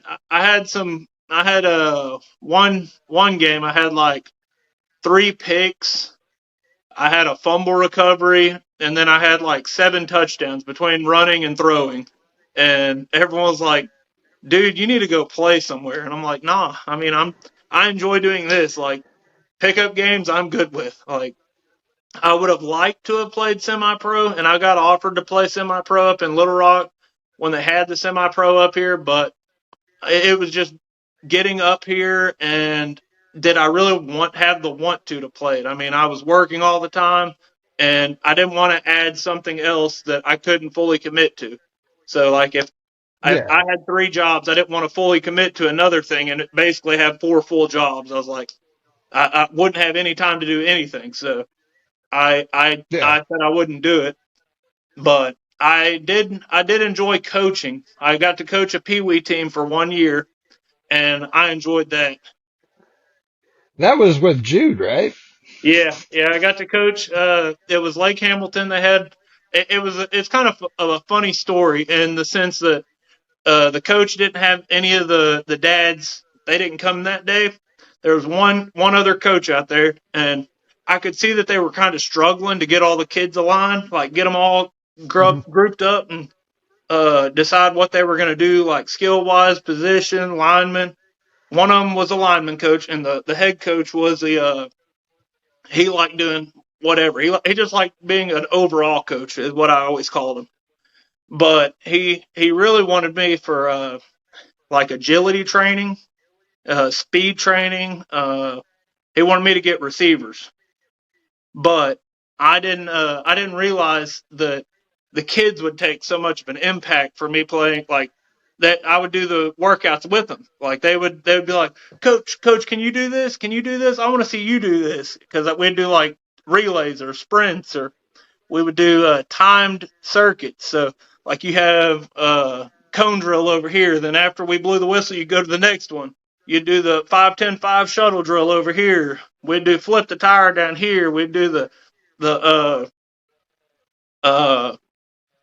S6: one game. I had like 3 picks. I had a fumble recovery, and then I had like 7 touchdowns between running and throwing. And everyone was like, dude, you need to go play somewhere. And I'm like, nah, I mean, I enjoy doing this. Like, pickup games, I'm good with. Like, I would have liked to have played semi-pro, and I got offered to play semi-pro up in Little Rock when they had the semi-pro up here, but it was just getting up here, and did I really have the want to play it? I mean, I was working all the time, and I didn't want to add something else that I couldn't fully commit to. So, like, if I
S7: Yeah.
S6: had 3 jobs, I didn't want to fully commit to another thing and basically have 4 full jobs. I was like, I wouldn't have any time to do anything. So
S7: Yeah.
S6: I said I wouldn't do it, but I did enjoy coaching. I got to coach a Pee Wee team for 1 year, and I enjoyed that.
S7: That was with Jude, right?
S6: Yeah, I got to coach. It was Lake Hamilton. They had it's kind of a funny story in the sense that the coach didn't have any of the dads. They didn't come that day. There was one other coach out there, and I could see that they were kind of struggling to get all the kids aligned, like get them all grouped up and decide what they were going to do, like skill wise, position, lineman. One of them was a lineman coach, and the head coach was he liked doing whatever. He just liked being an overall coach, is what I always called him. But he really wanted me for like agility training, speed training. He wanted me to get receivers, but I didn't realize that the kids would take so much of an impact for me playing, like that I would do the workouts with them. Like they would be like, coach, can you do this? Can you do this? I want to see you do this, because we'd do like relays or sprints, or we would do timed circuits. So like you have cone drill over here, then after we blew the whistle, you go to the next one. You do the 5-10-5 shuttle drill over here. We'd do flip the tire down here. We'd do the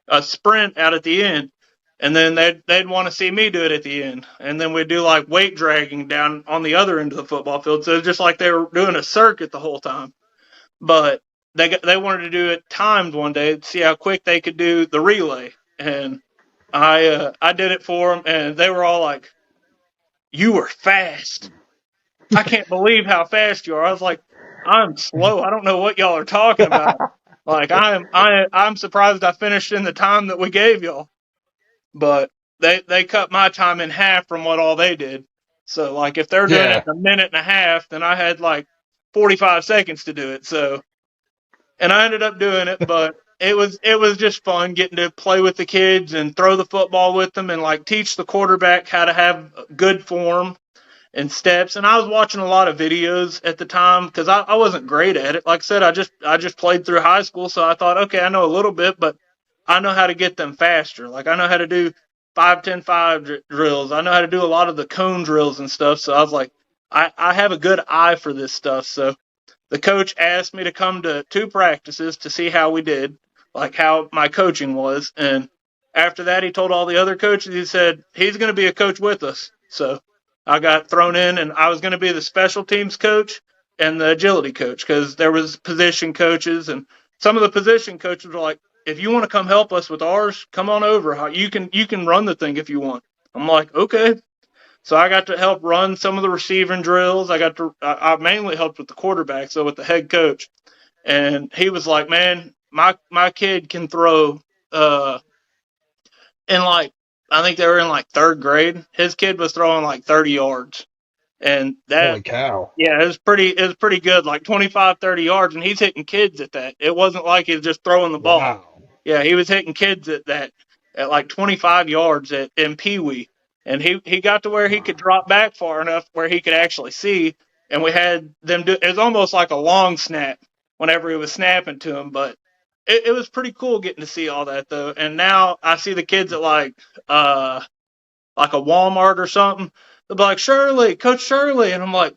S6: a sprint out at the end, and then they'd want to see me do it at the end, and then we'd do like weight dragging down on the other end of the football field. So it's just like they were doing a circuit the whole time. But they wanted to do it timed one day to see how quick they could do the relay, and I did it for them, and they were all like, "You were fast. I can't believe how fast you are." I was like, "I'm slow. I don't know what y'all are talking about. Like I'm surprised I finished in the time that we gave y'all." But they cut my time in half from what all they did. So like if they're doing it
S7: Yeah.
S6: in a minute and a half, then I had like 45 seconds to do it. So, and I ended up doing it, but it was just fun getting to play with the kids and throw the football with them and like teach the quarterback how to have good form and steps. And I was watching a lot of videos at the time because I wasn't great at it. Like I said, I just played through high school, so I thought, okay, I know a little bit, but I know how to get them faster. Like I know how to do 5-10-5 drills. I know how to do a lot of the cone drills and stuff. So I was like, I have a good eye for this stuff. So the coach asked me to come to 2 practices to see how we did, like how my coaching was. And after that, he told all the other coaches, he said, he's going to be a coach with us. So I got thrown in, and I was going to be the special teams coach and the agility coach, because there was position coaches, and some of the position coaches were like, if you want to come help us with ours, come on over. You can run the thing if you want. I'm like, okay. So I got to help run some of the receiving drills. I mainly helped with the quarterback, so with the head coach. And he was like, man, my kid can throw in like, I think they were in like 3rd grade. His kid was throwing like 30 yards. And that,
S7: Holy cow.
S6: yeah, it was pretty good, like 25, 30 yards, and he's hitting kids at that. It wasn't like he was just throwing the ball.
S7: Wow.
S6: Yeah, he was hitting kids at that, at like 25 yards in Pee Wee. And he got to where he could drop back far enough where he could actually see. And we had them do it was almost like a long snap whenever he was snapping to him. But it was pretty cool getting to see all that, though. And now I see the kids at like a Walmart or something. they'll be like, Shirley, Coach Shirley. And I'm like,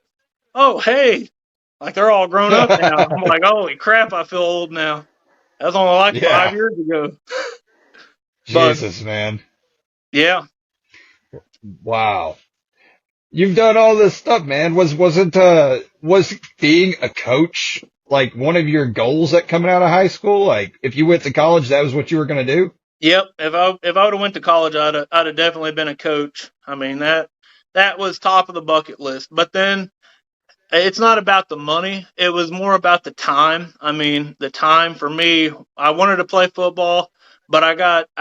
S6: oh, hey. Like, they're all grown up now. I'm like, holy crap, I feel old now. That was only like 5
S7: Yeah.
S6: years ago. But,
S7: Jesus, man.
S6: yeah.
S7: Wow. You've done all this stuff, man. Was being a coach like one of your goals at coming out of high school? Like, if you went to college, that was what you were going to do?
S6: Yep. If I would have went to college, I'd have definitely been a coach. I mean, that was top of the bucket list. But then it's not about the money. It was more about the time. I mean, the time for me, I wanted to play football, but I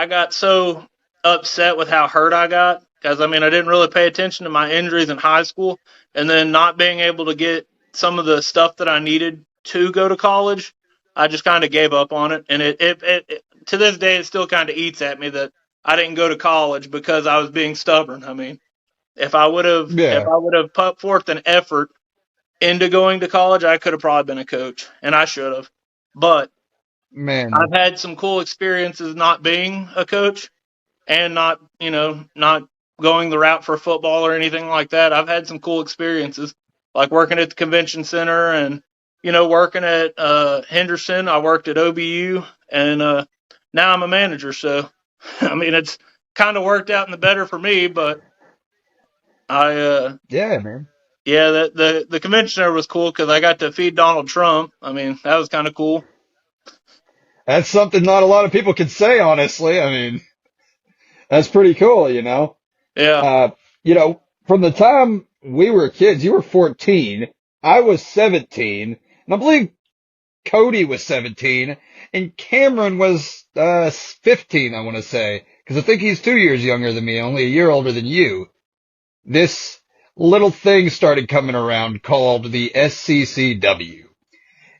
S6: got so upset with how hurt I got because I mean, I didn't really pay attention to my injuries in high school and then not being able to get some of the stuff that I needed to go to college. I just kind of gave up on it. And it to this day, it still kind of eats at me that I didn't go to college because I was being stubborn. I mean, if I would have
S7: Yeah.
S6: put forth an effort into going to college, I could have probably been a coach, and I should have. But
S7: Man.
S6: I've had some cool experiences not being a coach and not going the route for football or anything like that. I've had some cool experiences, like working at the convention center and, working at Henderson. I worked at OBU, and now I'm a manager. So, I mean, it's kind of worked out in the better for me, but
S7: Yeah, man.
S6: yeah, the convention center was cool because I got to feed Donald Trump. I mean, that was kind of cool.
S7: That's something not a lot of people can say, honestly. I mean, that's pretty cool,
S6: Yeah.
S7: From the time we were kids, you were 14, I was 17, and I believe Cody was 17, and Cameron was 15, I want to say, because I think he's 2 years younger than me, only a year older than you. This little thing started coming around called the SCCW.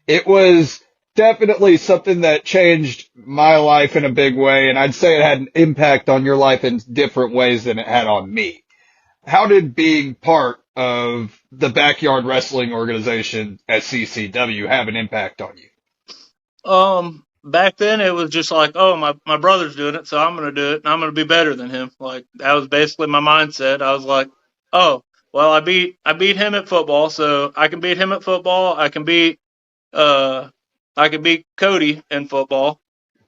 S7: It was definitely something that changed my life in a big way, and I'd say it had an impact on your life in different ways than it had on me. How did being part of the backyard wrestling organization at CCW have an impact on you?
S6: Back then it was just like, oh, my brother's doing it, so I'm gonna do it, and I'm gonna be better than him. Like that was basically my mindset. I was like, oh, well, I beat him at football, so I can beat him at football. I can beat Cody in football.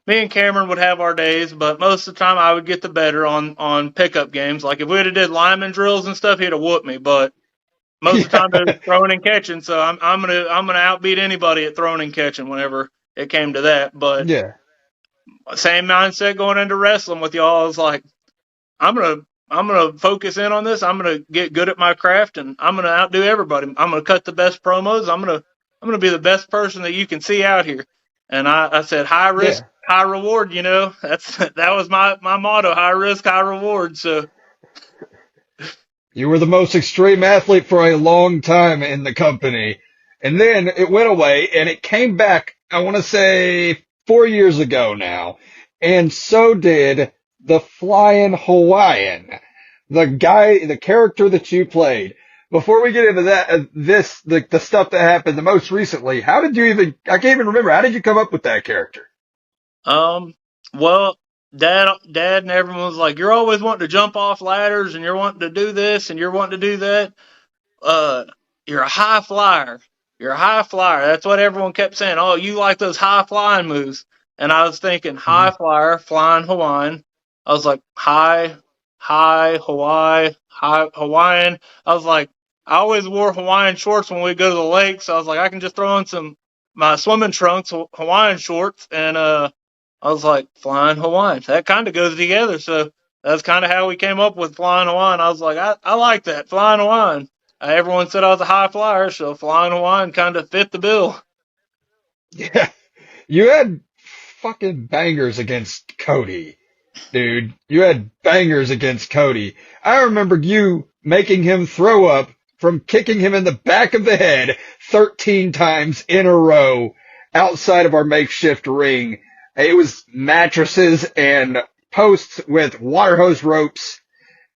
S6: Me and Cameron would have our days, but most of the time I would get the better on pickup games. Like if we'd have did lineman drills and stuff, he'd have whooped me. But most of the time it was throwing and catching, so I'm gonna outbeat anybody at throwing and catching whenever it came to that. But
S7: Yeah.
S6: same mindset going into wrestling with y'all. I was like, I'm gonna focus in on this. I'm gonna get good at my craft, and I'm gonna outdo everybody. I'm gonna cut the best promos. I'm gonna be the best person that you can see out here. And I said high risk, high reward. That was my motto: high risk, high reward. So
S7: You were the most extreme athlete for a long time in the company. And then it went away and it came back, I want to say 4 years ago now. And so did the Flying Hawaiian, the character that you played. Before we get into that, the stuff that happened the most recently, I can't even remember. How did you come up with that character?
S6: well, Dad and everyone was like, you're always wanting to jump off ladders, and you're wanting to do this, and you're wanting to do that. You're a high flyer. You're a high flyer. That's what everyone kept saying. Oh, you like those high flying moves. And I was thinking high flyer, flying Hawaiian. I was like, high Hawaii, high Hawaiian. I was like, I always wore Hawaiian shorts when we go to the lake. So I was like, I can just throw on my swimming trunks, Hawaiian shorts. And, I was like, flying Hawaiian. That kind of goes together. So that's kind of how we came up with flying Hawaiian. I was like, I like that, flying Hawaiian. Everyone said I was a high flyer, so flying Hawaiian kind of fit the bill.
S7: Yeah. You had fucking bangers against Cody, dude. You had bangers against Cody. I remember you making him throw up from kicking him in the back of the head 13 times in a row outside of our makeshift ring. It was mattresses and posts with water hose ropes,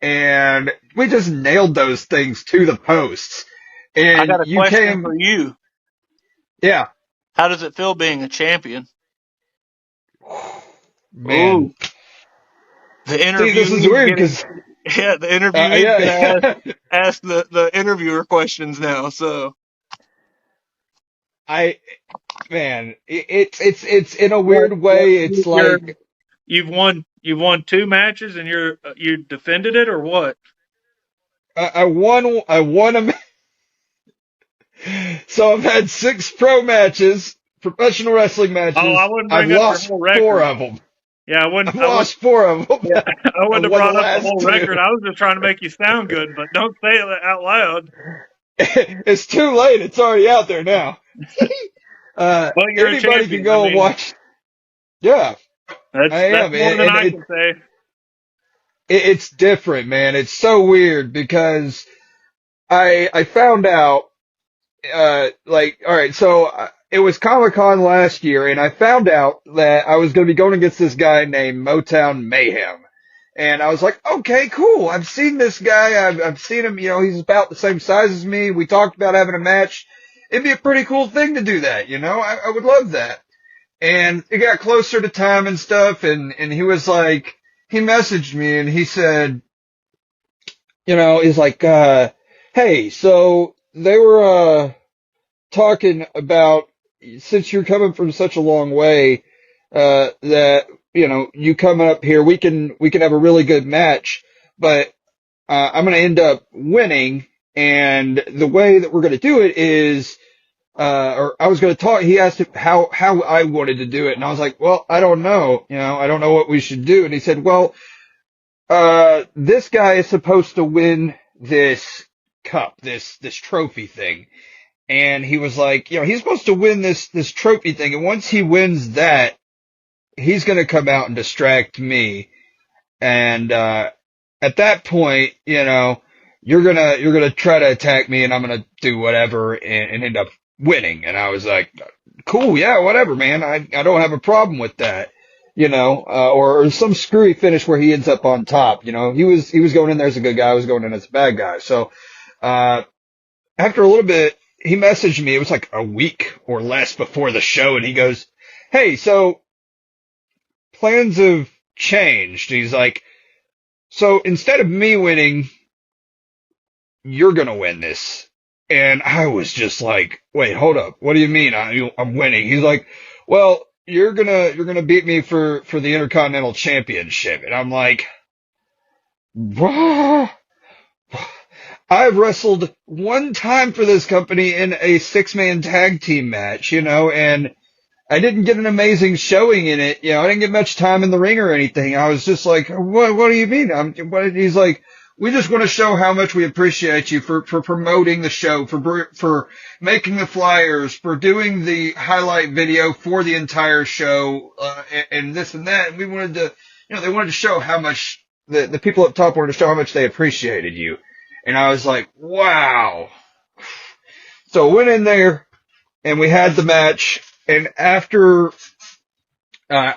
S7: and we just nailed those things to the posts. And
S6: I got a question for you.
S7: Yeah.
S6: How does it feel being a champion?
S7: Man.
S6: Ooh. The interview.
S7: See, this is weird because
S6: Yeah, the interviewee's
S7: Yeah.
S6: gonna ask the interviewer questions now. So
S7: It's in a weird way. It's like
S6: you've won 2 matches and you defended it or what?
S7: I won a. So I've had 6 pro matches, professional wrestling matches.
S6: Oh, I wouldn't
S7: I've
S6: bring up your
S7: lost
S6: whole
S7: 4
S6: record.
S7: of them.
S6: Yeah,
S7: I've lost 4 of them.
S6: Yeah, I wouldn't have
S7: won the
S6: brought up the
S7: last
S6: whole
S7: 2.
S6: record. I was just trying to make you sound good, but don't say it out loud.
S7: It's too late. It's already out there now.
S6: But you're a
S7: Anybody
S6: champion.
S7: can go
S6: I
S7: and
S6: mean,
S7: watch. Yeah,
S6: that's
S7: I am.
S6: more than
S7: And
S6: I can say.
S7: it's different, man. It's so weird because I found out, all right, so it was Comic-Con last year, and I found out that I was going to be going against this guy named Motown Mayhem. And I was like, okay, cool. I've seen this guy. I've seen him, he's about the same size as me. We talked about having a match. It'd be a pretty cool thing to do that, I would love that. And it got closer to time and stuff, and he was like, he messaged me and he said, he's like, hey, so they were, talking about, since you're coming from such a long way, that, you coming up here, we can have a really good match, but, I'm going to end up winning. And the way that we're going to do it is, or I was going to talk, he asked how I wanted to do it. And I was like, well, I don't know, I don't know what we should do. And he said, well, this guy is supposed to win this cup, this trophy thing. And he was like, he's supposed to win this trophy thing. And once he wins that, he's going to come out and distract me. And, at that point, you're going to try to attack me and I'm going to do whatever and end up winning. And I was like, cool. Yeah, whatever, man. I don't have a problem with that, or some screwy finish where he ends up on top. He was going in there as a good guy. I was going in as a bad guy. So, after a little bit, he messaged me. It was like a week or less before the show, and he goes, hey, so plans have changed. He's like, so instead of me winning, you're going to win this. And I was just like, wait, hold up. What do you mean I'm winning? He's like, well, you're going to beat me for the Intercontinental Championship. And I'm like, what? I've wrestled 1 time for this company in a 6-man tag team match, and I didn't get an amazing showing in it. I didn't get much time in the ring or anything. I was just like, what do you mean? He's like, we just want to show how much we appreciate you for promoting the show, for making the flyers, for doing the highlight video for the entire show, and this and that. And we wanted to, they wanted to show how much the people up top wanted to show how much they appreciated you. And I was like, wow. So I went in there and we had the match. And after I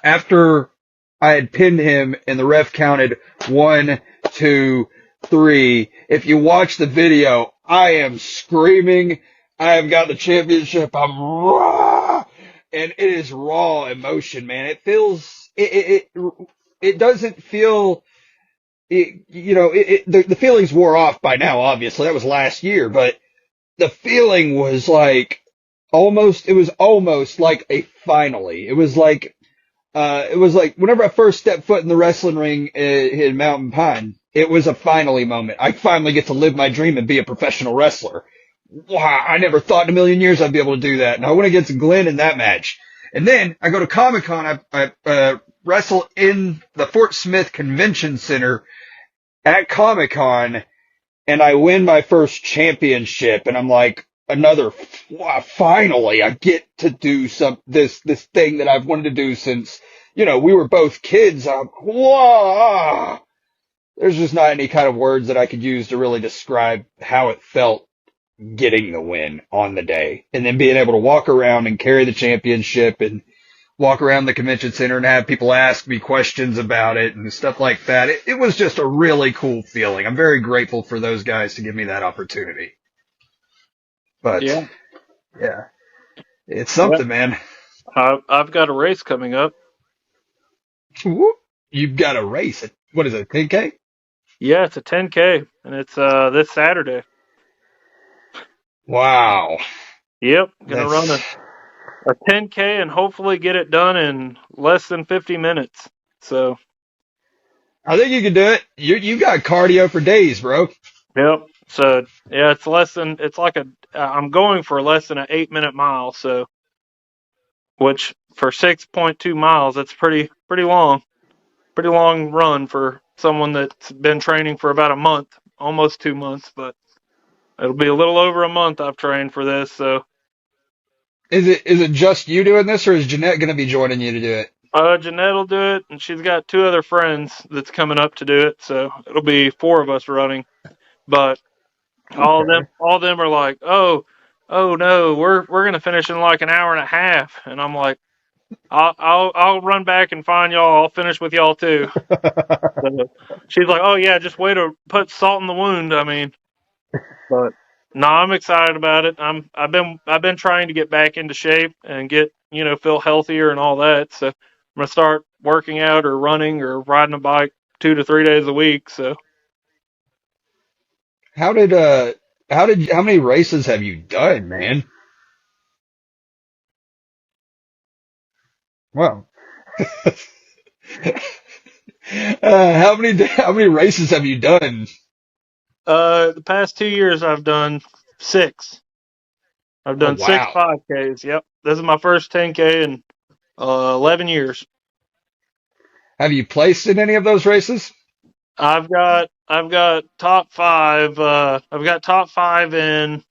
S7: had pinned him and the ref counted 1, 2, 3. If you watch the video, I am screaming. I have got the championship. I'm raw. And it is raw emotion, man. It feels, it doesn't feel, the feelings wore off by now, obviously. That was last year, but the feeling was like it was almost like a finally. It was like whenever I first stepped foot in the wrestling ring in Mountain Pine, it was a finally moment. I finally get to live my dream and be a professional wrestler. Wow, I never thought in a million years I'd be able to do that. And I went against Glenn in that match. And then I go to Comic-Con, I wrestle in the Fort Smith Convention Center at Comic-Con, and I win my first championship, and I'm like, wow, finally I get to do this thing that I've wanted to do since, we were both kids. Wow. There's just not any kind of words that I could use to really describe how it felt getting the win on the day, and then being able to walk around and carry the championship and walk around the convention center and have people ask me questions about it and stuff like that. It was just a really cool feeling. I'm very grateful for those guys to give me that opportunity. But yeah, it's something, man.
S6: I've got a race coming up.
S7: Whoop. You've got a race. What is it, 10K?
S6: Yeah, it's a 10K, and it's this Saturday.
S7: Wow.
S6: Yep, gonna run
S7: That's,
S6: a 10K and hopefully get it done in less than 50 minutes. So,
S7: I think you can do it. You got cardio for days, bro.
S6: yep. So, yeah, it's like I'm going for less than an 8-minute mile. So, which for 6.2 miles, that's pretty long run for someone that's been training for about a month, almost 2 months, but it'll be a little over a month I've trained for this. So,
S7: Is it just you doing this, or is Jeanette going to be joining you to do it?
S6: Jeanette will do it, and she's got 2 other friends that's coming up to do it. So it'll be 4 of us running. But
S7: Okay.
S6: all of them are like, oh no, we're gonna finish in like an hour and a half, and I'm like, I'll run back and find y'all. I'll finish with y'all too. So she's like, oh yeah, just way to put salt in the wound. I mean, but no, I'm excited about it. I've been trying to get back into shape and get feel healthier and all that. So I'm gonna start working out or running or riding a bike 2 to 3 days a week. So
S7: How did how many races have you done, man? Wow. How many races have you done?
S6: the past 2 years I've done 6. I've
S7: Oh
S6: done six
S7: wow.
S6: 5Ks. Yep, this is my first 10K in 11 years.
S7: Have you placed in any of those races?
S6: I've got top five. I've got top five in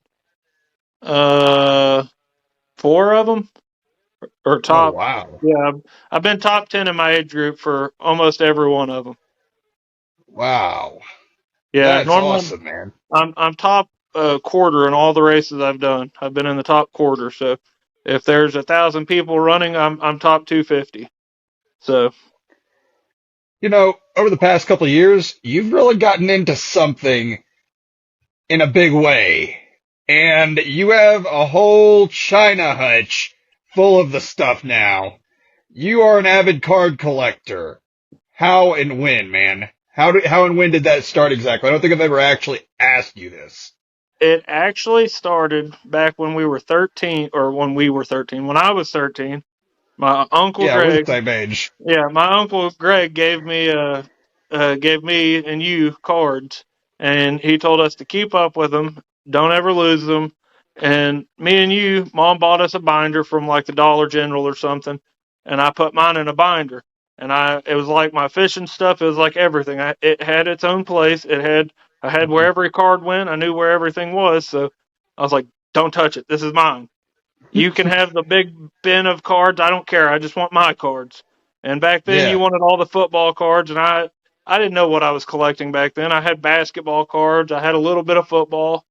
S6: uh 4 of them or
S7: Oh
S6: top.
S7: wow.
S6: Yeah, I've been top 10 in my age group for almost every one of them.
S7: Wow.
S6: Yeah,
S7: That's
S6: normally
S7: awesome, man.
S6: I'm top quarter in all the races I've done. I've been in the top quarter. So if there's 1,000 people running, I'm top 250. So
S7: Over the past couple of years, you've really gotten into something in a big way. And you have a whole china hutch full of the stuff now. You are an avid card collector. How and when, man? How and when did that start exactly? I don't think I've ever actually asked you this.
S6: it actually started back when we were 13, or when we were 13, when I was 13. My uncle
S7: Yeah, we're the
S6: Greg,
S7: same age.
S6: yeah, my uncle Greg gave me and you cards, and he told us to keep up with them, don't ever lose them. And me and you, Mom bought us a binder from like the Dollar General or something, and I put mine in a binder. And it was like my fishing stuff. It was like everything. It had its own place. I had where every card went. I knew where everything was. So I was like, don't touch it. This is mine. You can have the big bin of cards. I don't care. I just want my cards. And back then, you
S7: Yeah.
S6: wanted all the football cards, and I didn't know what I was collecting back then. I had basketball cards. I had a little bit of football.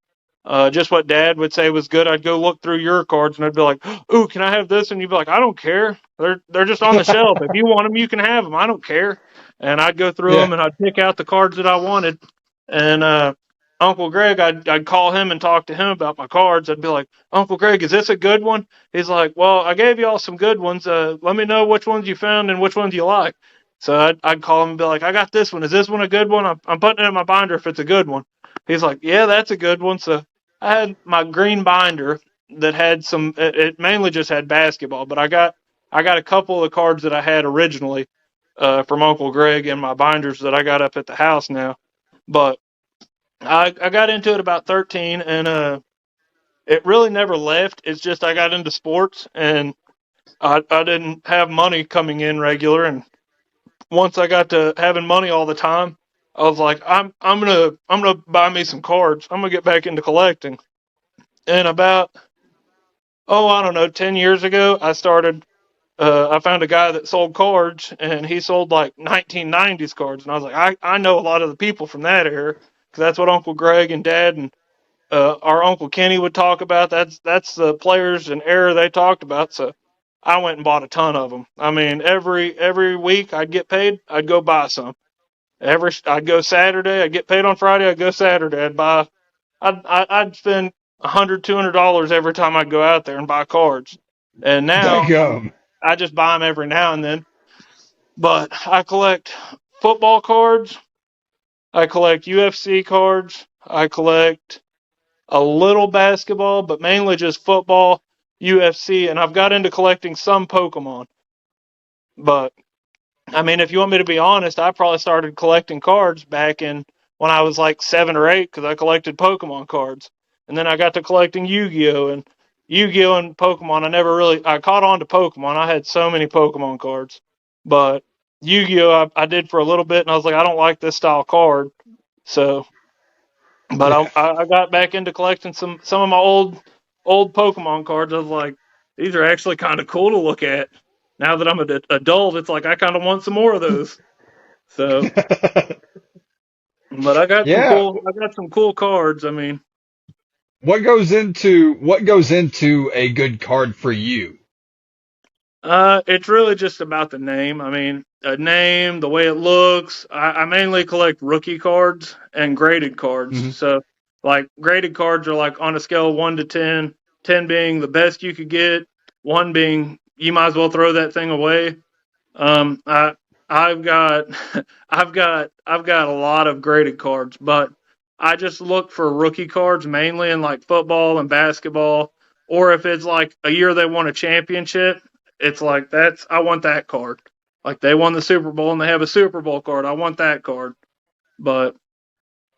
S6: Just what Dad would say was good. I'd go look through your cards, and I'd be like, "Ooh, can I have this?" And you'd be like, "I don't care. They're just on the shelf. If you want them, you can have them. I don't care." And I'd go through
S7: Yeah.
S6: them, and I'd pick out the cards that I wanted. And Uncle Greg, I'd call him and talk to him about my cards. I'd be like, "Uncle Greg, is this a good one?" He's like, "Well, I gave you all some good ones. Let me know which ones you found and which ones you like." So I'd call him and be like, "I got this one. Is this one a good one? I'm putting it in my binder if it's a good one." He's like, "Yeah, that's a good one." So I had my green binder that had some. It mainly just had basketball, but I got a couple of cards that I had originally from Uncle Greg in my binders that I got up at the house now. But I got into it about 13, and it really never left. It's just I got into sports, and I didn't have money coming in regular. And once I got to having money all the time, I was like, I'm gonna buy me some cards. I'm gonna get back into collecting. And about, I don't know, 10 years ago, I started. I found a guy that sold cards, and he sold like 1990s cards. And I was like, I know a lot of the people from that era, because that's what Uncle Greg and Dad and our Uncle Kenny would talk about. That's the players and era they talked about. So I went and bought a ton of them. I mean, every week I'd get paid, I'd go buy some. I'd go Saturday, I'd get paid on Friday, I'd go Saturday, I'd spend $100, $200 every time I'd go out there and buy cards. And now
S7: Daggum.
S6: I just buy them every now and then. But I collect football cards, I collect UFC cards. I collect a little basketball, but mainly just football, UFC, and I've got into collecting some Pokemon. But I mean, if you want me to be honest, I probably started collecting cards back in when I was like 7 or 8 because I collected Pokemon cards, and then I got to collecting Yu-Gi-Oh and Yu-Gi-Oh and Pokemon. I caught on to Pokemon. I had so many Pokemon cards, but Yu-Gi-Oh I did for a little bit, and I was like, I don't like this style card, so. But
S7: Yeah.
S6: I got back into collecting some of my old Pokemon cards. I was like, these are actually kind of cool to look at. Now that I'm an adult, it's like I kind of want some more of those. So, but
S7: Yeah.
S6: I got some cool cards. I mean,
S7: What goes into a good card for you?
S6: it's really just about the name. I mean, a name, the way it looks. I mainly collect rookie cards and graded cards.
S7: Hmm.
S6: So, like, graded cards are like on a scale of 1 to 10, 10 being the best you could get, 1 being you might as well throw that thing away. I I've got I've got a lot of graded cards, but I just look for rookie cards mainly in like football and basketball, or if it's like a year they won a championship, it's like I want that card. Like they won the Super Bowl and they have a Super Bowl card, I want that card. But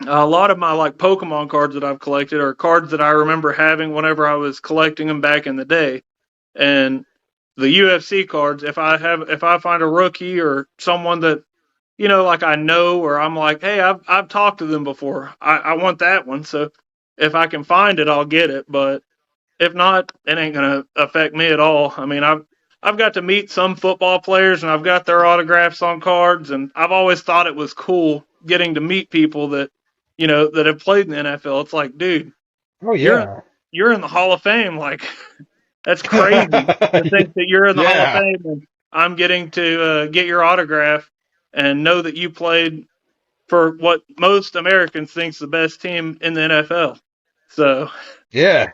S6: a lot of my like Pokemon cards that I've collected are cards that I remember having whenever I was collecting them back in the day. And the UFC cards, if I find a rookie or someone that like I know or I'm like, hey, I've talked to them before. I want that one. So if I can find it, I'll get it. But if not, it ain't gonna affect me at all. I mean, I've got to meet some football players and I've got their autographs on cards, and I've always thought it was cool getting to meet people that that have played in the NFL. It's like, dude,
S7: Oh
S6: you're
S7: yeah.
S6: you're in the Hall of Fame. Like that's crazy to think that you're in the Hall of
S7: Yeah.
S6: Fame and I'm getting to get your autograph and know that you played for what most Americans think's the best team in the NFL. So
S7: Yeah.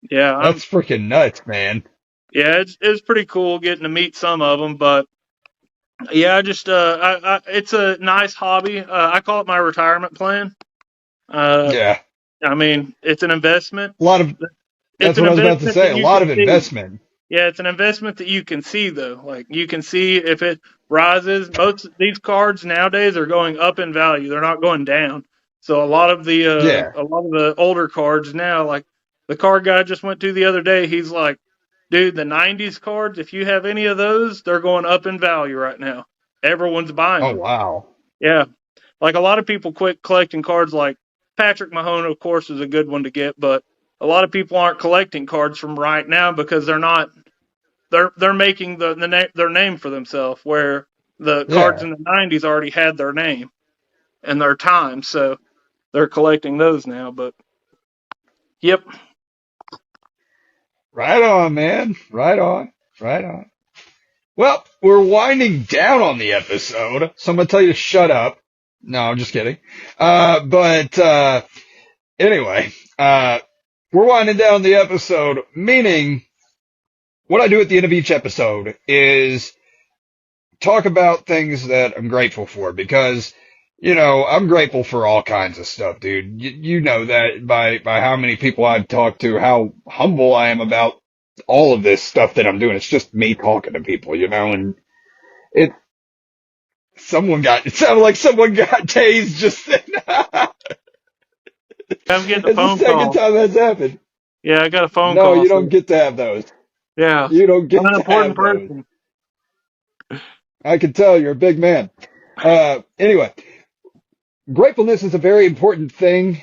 S6: yeah,
S7: That's freaking nuts, man.
S6: it's pretty cool getting to meet some of them. But yeah, I just it's a nice hobby. I call it my retirement plan. Uh,
S7: Yeah.
S6: I mean, it's an investment.
S7: A lot of
S6: It's
S7: That's
S6: an
S7: what I was about to
S6: investment
S7: say.
S6: that
S7: A
S6: you
S7: lot
S6: can
S7: of
S6: see.
S7: investment.
S6: Yeah, it's an investment that you can see though. Like you can see if it rises. Most of these cards nowadays are going up in value. They're not going down. So
S7: Yeah.
S6: a lot of the older cards now, like the card guy I just went to the other day, he's like, dude, the '90s cards, if you have any of those, they're going up in value right now. Everyone's buying
S7: Oh
S6: them.
S7: wow.
S6: Yeah, like a lot of people quit collecting cards. Like Patrick Mahone, of course, is a good one to get, but a lot of people aren't collecting cards from right now because they're not they're making their name for themselves, where the cards
S7: Yeah.
S6: in the '90s already had their name and their time, so they're collecting those now. But yep,
S7: Right on, man. Right on. Right on. Well, we're winding down on the episode, so I'm gonna tell you to shut up. No, I'm just kidding. But anyway, we're winding down the episode, meaning what I do at the end of each episode is talk about things that I'm grateful for because, I'm grateful for all kinds of stuff, dude. You know that by how many people I've talked to, how humble I am about all of this stuff that I'm doing. It's just me talking to people, and it it sounded like someone got tased just then.
S6: I'm getting a
S7: It's the
S6: phone
S7: second
S6: call.
S7: time that's happened.
S6: Yeah, I got a phone
S7: No,
S6: call.
S7: you don't
S6: So
S7: get to have those.
S6: yeah,
S7: You don't
S6: I'm
S7: get
S6: an
S7: to
S6: important
S7: have those.
S6: person.
S7: I can tell you're a big man. Anyway, gratefulness is a very important thing.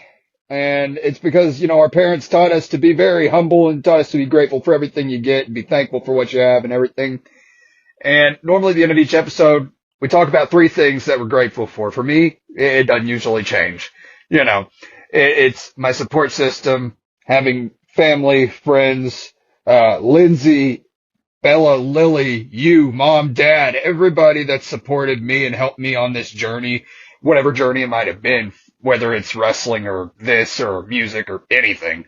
S7: And it's because, our parents taught us to be very humble and taught us to be grateful for everything you get and be thankful for what you have and everything. And normally at the end of each episode, we talk about 3 things that we're grateful for. For me, it doesn't usually change. It's my support system, having family, friends, Lindsay, Bella, Lily, you, mom, dad, everybody that supported me and helped me on this journey, whatever journey it might have been, whether it's wrestling or this or music or anything.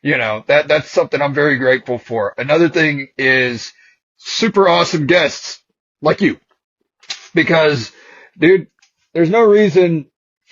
S7: That's something I'm very grateful for. Another thing is super awesome guests like you. Because, dude, there's no reason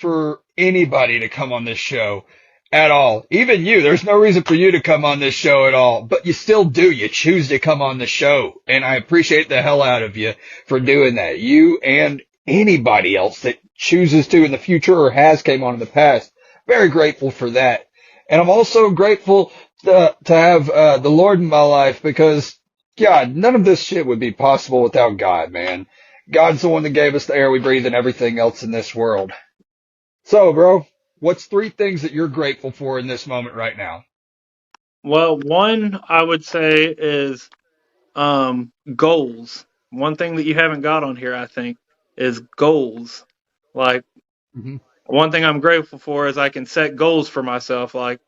S7: for anybody to come on this show at all. Even you, there's no reason for you to come on this show at all, but you still do. You choose to come on the show, and I appreciate the hell out of you for doing that. You and anybody else that chooses to in the future or has came on in the past. Very grateful for that. And I'm also grateful to have the Lord in my life, because, God, none of this shit would be possible without God, man. God's the one that gave us the air we breathe and everything else in this world. So, bro, what's 3 things that you're grateful for in this moment right now?
S6: Well, one I would say is goals. One thing that you haven't got on here, I think, is goals. Like,
S7: Mm-hmm.
S6: one thing I'm grateful for is I can set goals for myself. Like,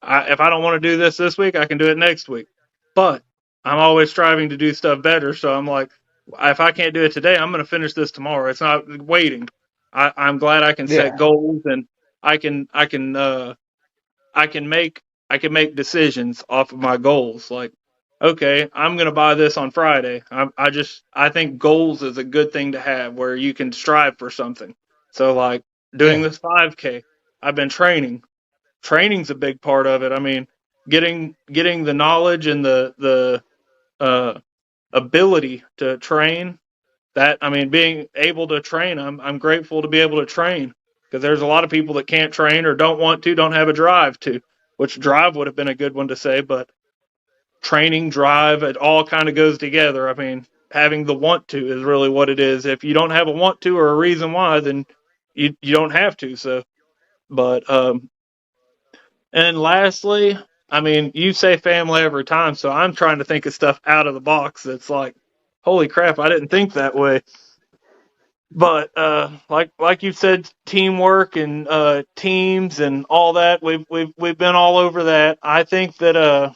S6: if I don't want to do this week, I can do it next week. But I'm always striving to do stuff better. So I'm like, if I can't do it today, I'm going to finish this tomorrow. It's not waiting. I'm glad I can set
S7: Yeah.
S6: goals, and I can make decisions off of my goals. Like, okay, I'm going to buy this on Friday. I think goals is a good thing to have where you can strive for something. So like doing
S7: Yeah.
S6: this 5K, I've been training. Training's a big part of it. I mean, getting the knowledge and the ability to train. Being able to train, I'm grateful to be able to train, because there's a lot of people that can't train or don't want to, don't have a drive to, which drive would have been a good one to say, but training, drive, it all kind of goes together. I mean, having the want to is really what it is. If you don't have a want to or a reason why, then you don't have to. So, but, and lastly, I mean, you say family every time, so I'm trying to think of stuff out of the box that's like, holy crap, I didn't think that way. But like you said, teamwork and teams and all that, we've been all over that. I think that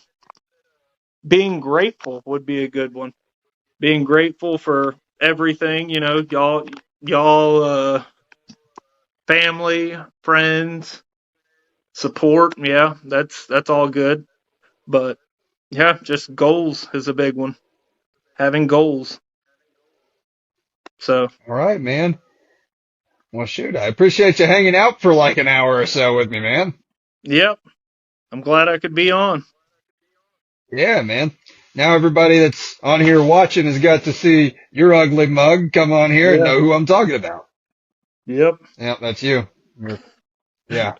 S6: being grateful would be a good one. Being grateful for everything, y'all, family, friends, support. Yeah, that's all good. But yeah, just goals is a big one. Having goals. So
S7: All right, man. Well, shoot, I appreciate you hanging out for like an hour or so with me, man.
S6: yep, I'm glad I could be on.
S7: Yeah, man. Now everybody that's on here watching has got to see your ugly mug come on here and
S6: Yeah.
S7: know who I'm talking about.
S6: Yep.
S7: Yeah, that's you. Yeah.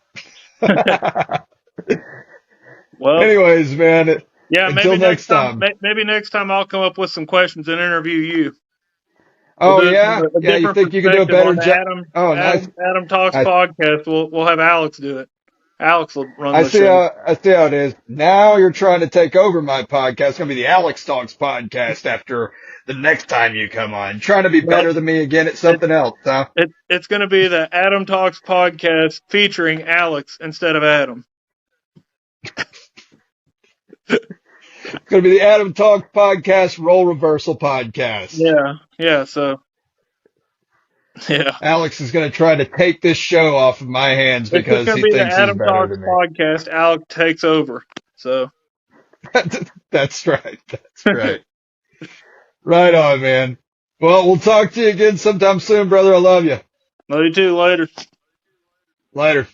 S6: Well,
S7: Anyways, man,
S6: yeah,
S7: until
S6: maybe
S7: next time.
S6: maybe next time I'll come up with some questions and interview you. We'll
S7: Oh,
S6: do it
S7: yeah?
S6: from a
S7: Yeah, you
S6: different
S7: think you can do a
S6: perspective
S7: better
S6: on the
S7: job? Oh, nice.
S6: Adam Talks
S7: I,
S6: podcast. We'll have Alex do it. Alex will run
S7: I
S6: the
S7: see
S6: show.
S7: I see how it is. Now you're trying to take over my podcast. It's going to be the Alex Talks podcast after the next time you come on. Trying to be
S6: Well,
S7: better than me again at something else, huh?
S6: it's going to be the Adam Talks podcast featuring Alex instead of Adam.
S7: It's going to be the Adam Talk podcast role reversal podcast.
S6: Yeah. So yeah,
S7: Alex is going to try to take this show off of my hands
S6: it's just
S7: because
S6: going to
S7: he
S6: be the
S7: thinks he's
S6: Adam
S7: better
S6: Talks
S7: than me.
S6: podcast. Alex takes over. So
S7: That's right. That's right. Right on, man. Well, we'll talk to you again sometime soon, brother. I love you.
S6: love you too. Later.
S7: Later.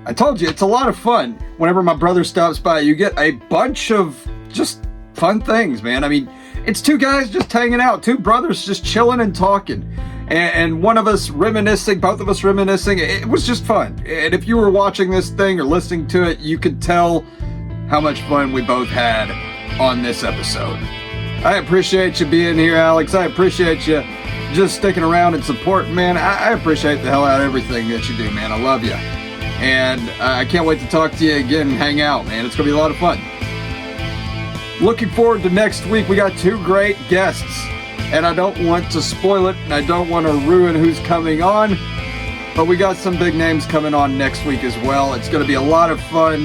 S5: I told you, it's a lot of fun. Whenever my brother stops by, you get a bunch of just fun things, man. I mean, it's 2 guys just hanging out, 2 brothers just chilling and talking. And one of us reminiscing, both of us reminiscing. It was just fun. And if you were watching this thing or listening to it, you could tell how much fun we both had on this episode. I appreciate you being here, Alex. I appreciate you just sticking around and supporting, man. I appreciate the hell out of everything that you do, man. I love you. And I can't wait to talk to you again and hang out, man. It's going to be a lot of fun. Looking forward to next week. We got 2 great guests. And I don't want to spoil it, and I don't want to ruin who's coming on. But we got some big names coming on next week as well. It's going to be a lot of fun.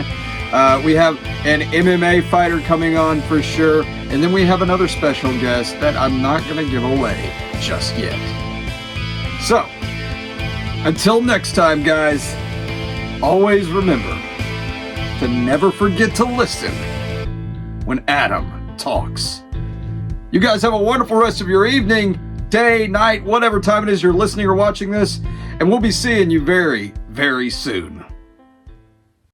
S5: We have an MMA fighter coming on for sure. And then we have another special guest that I'm not going to give away just yet. So, until next time, guys, always remember to never forget to listen when Adam talks. You guys have a wonderful rest of your evening. day, night, whatever time it is you're listening or watching this. And we'll be seeing you very, very soon.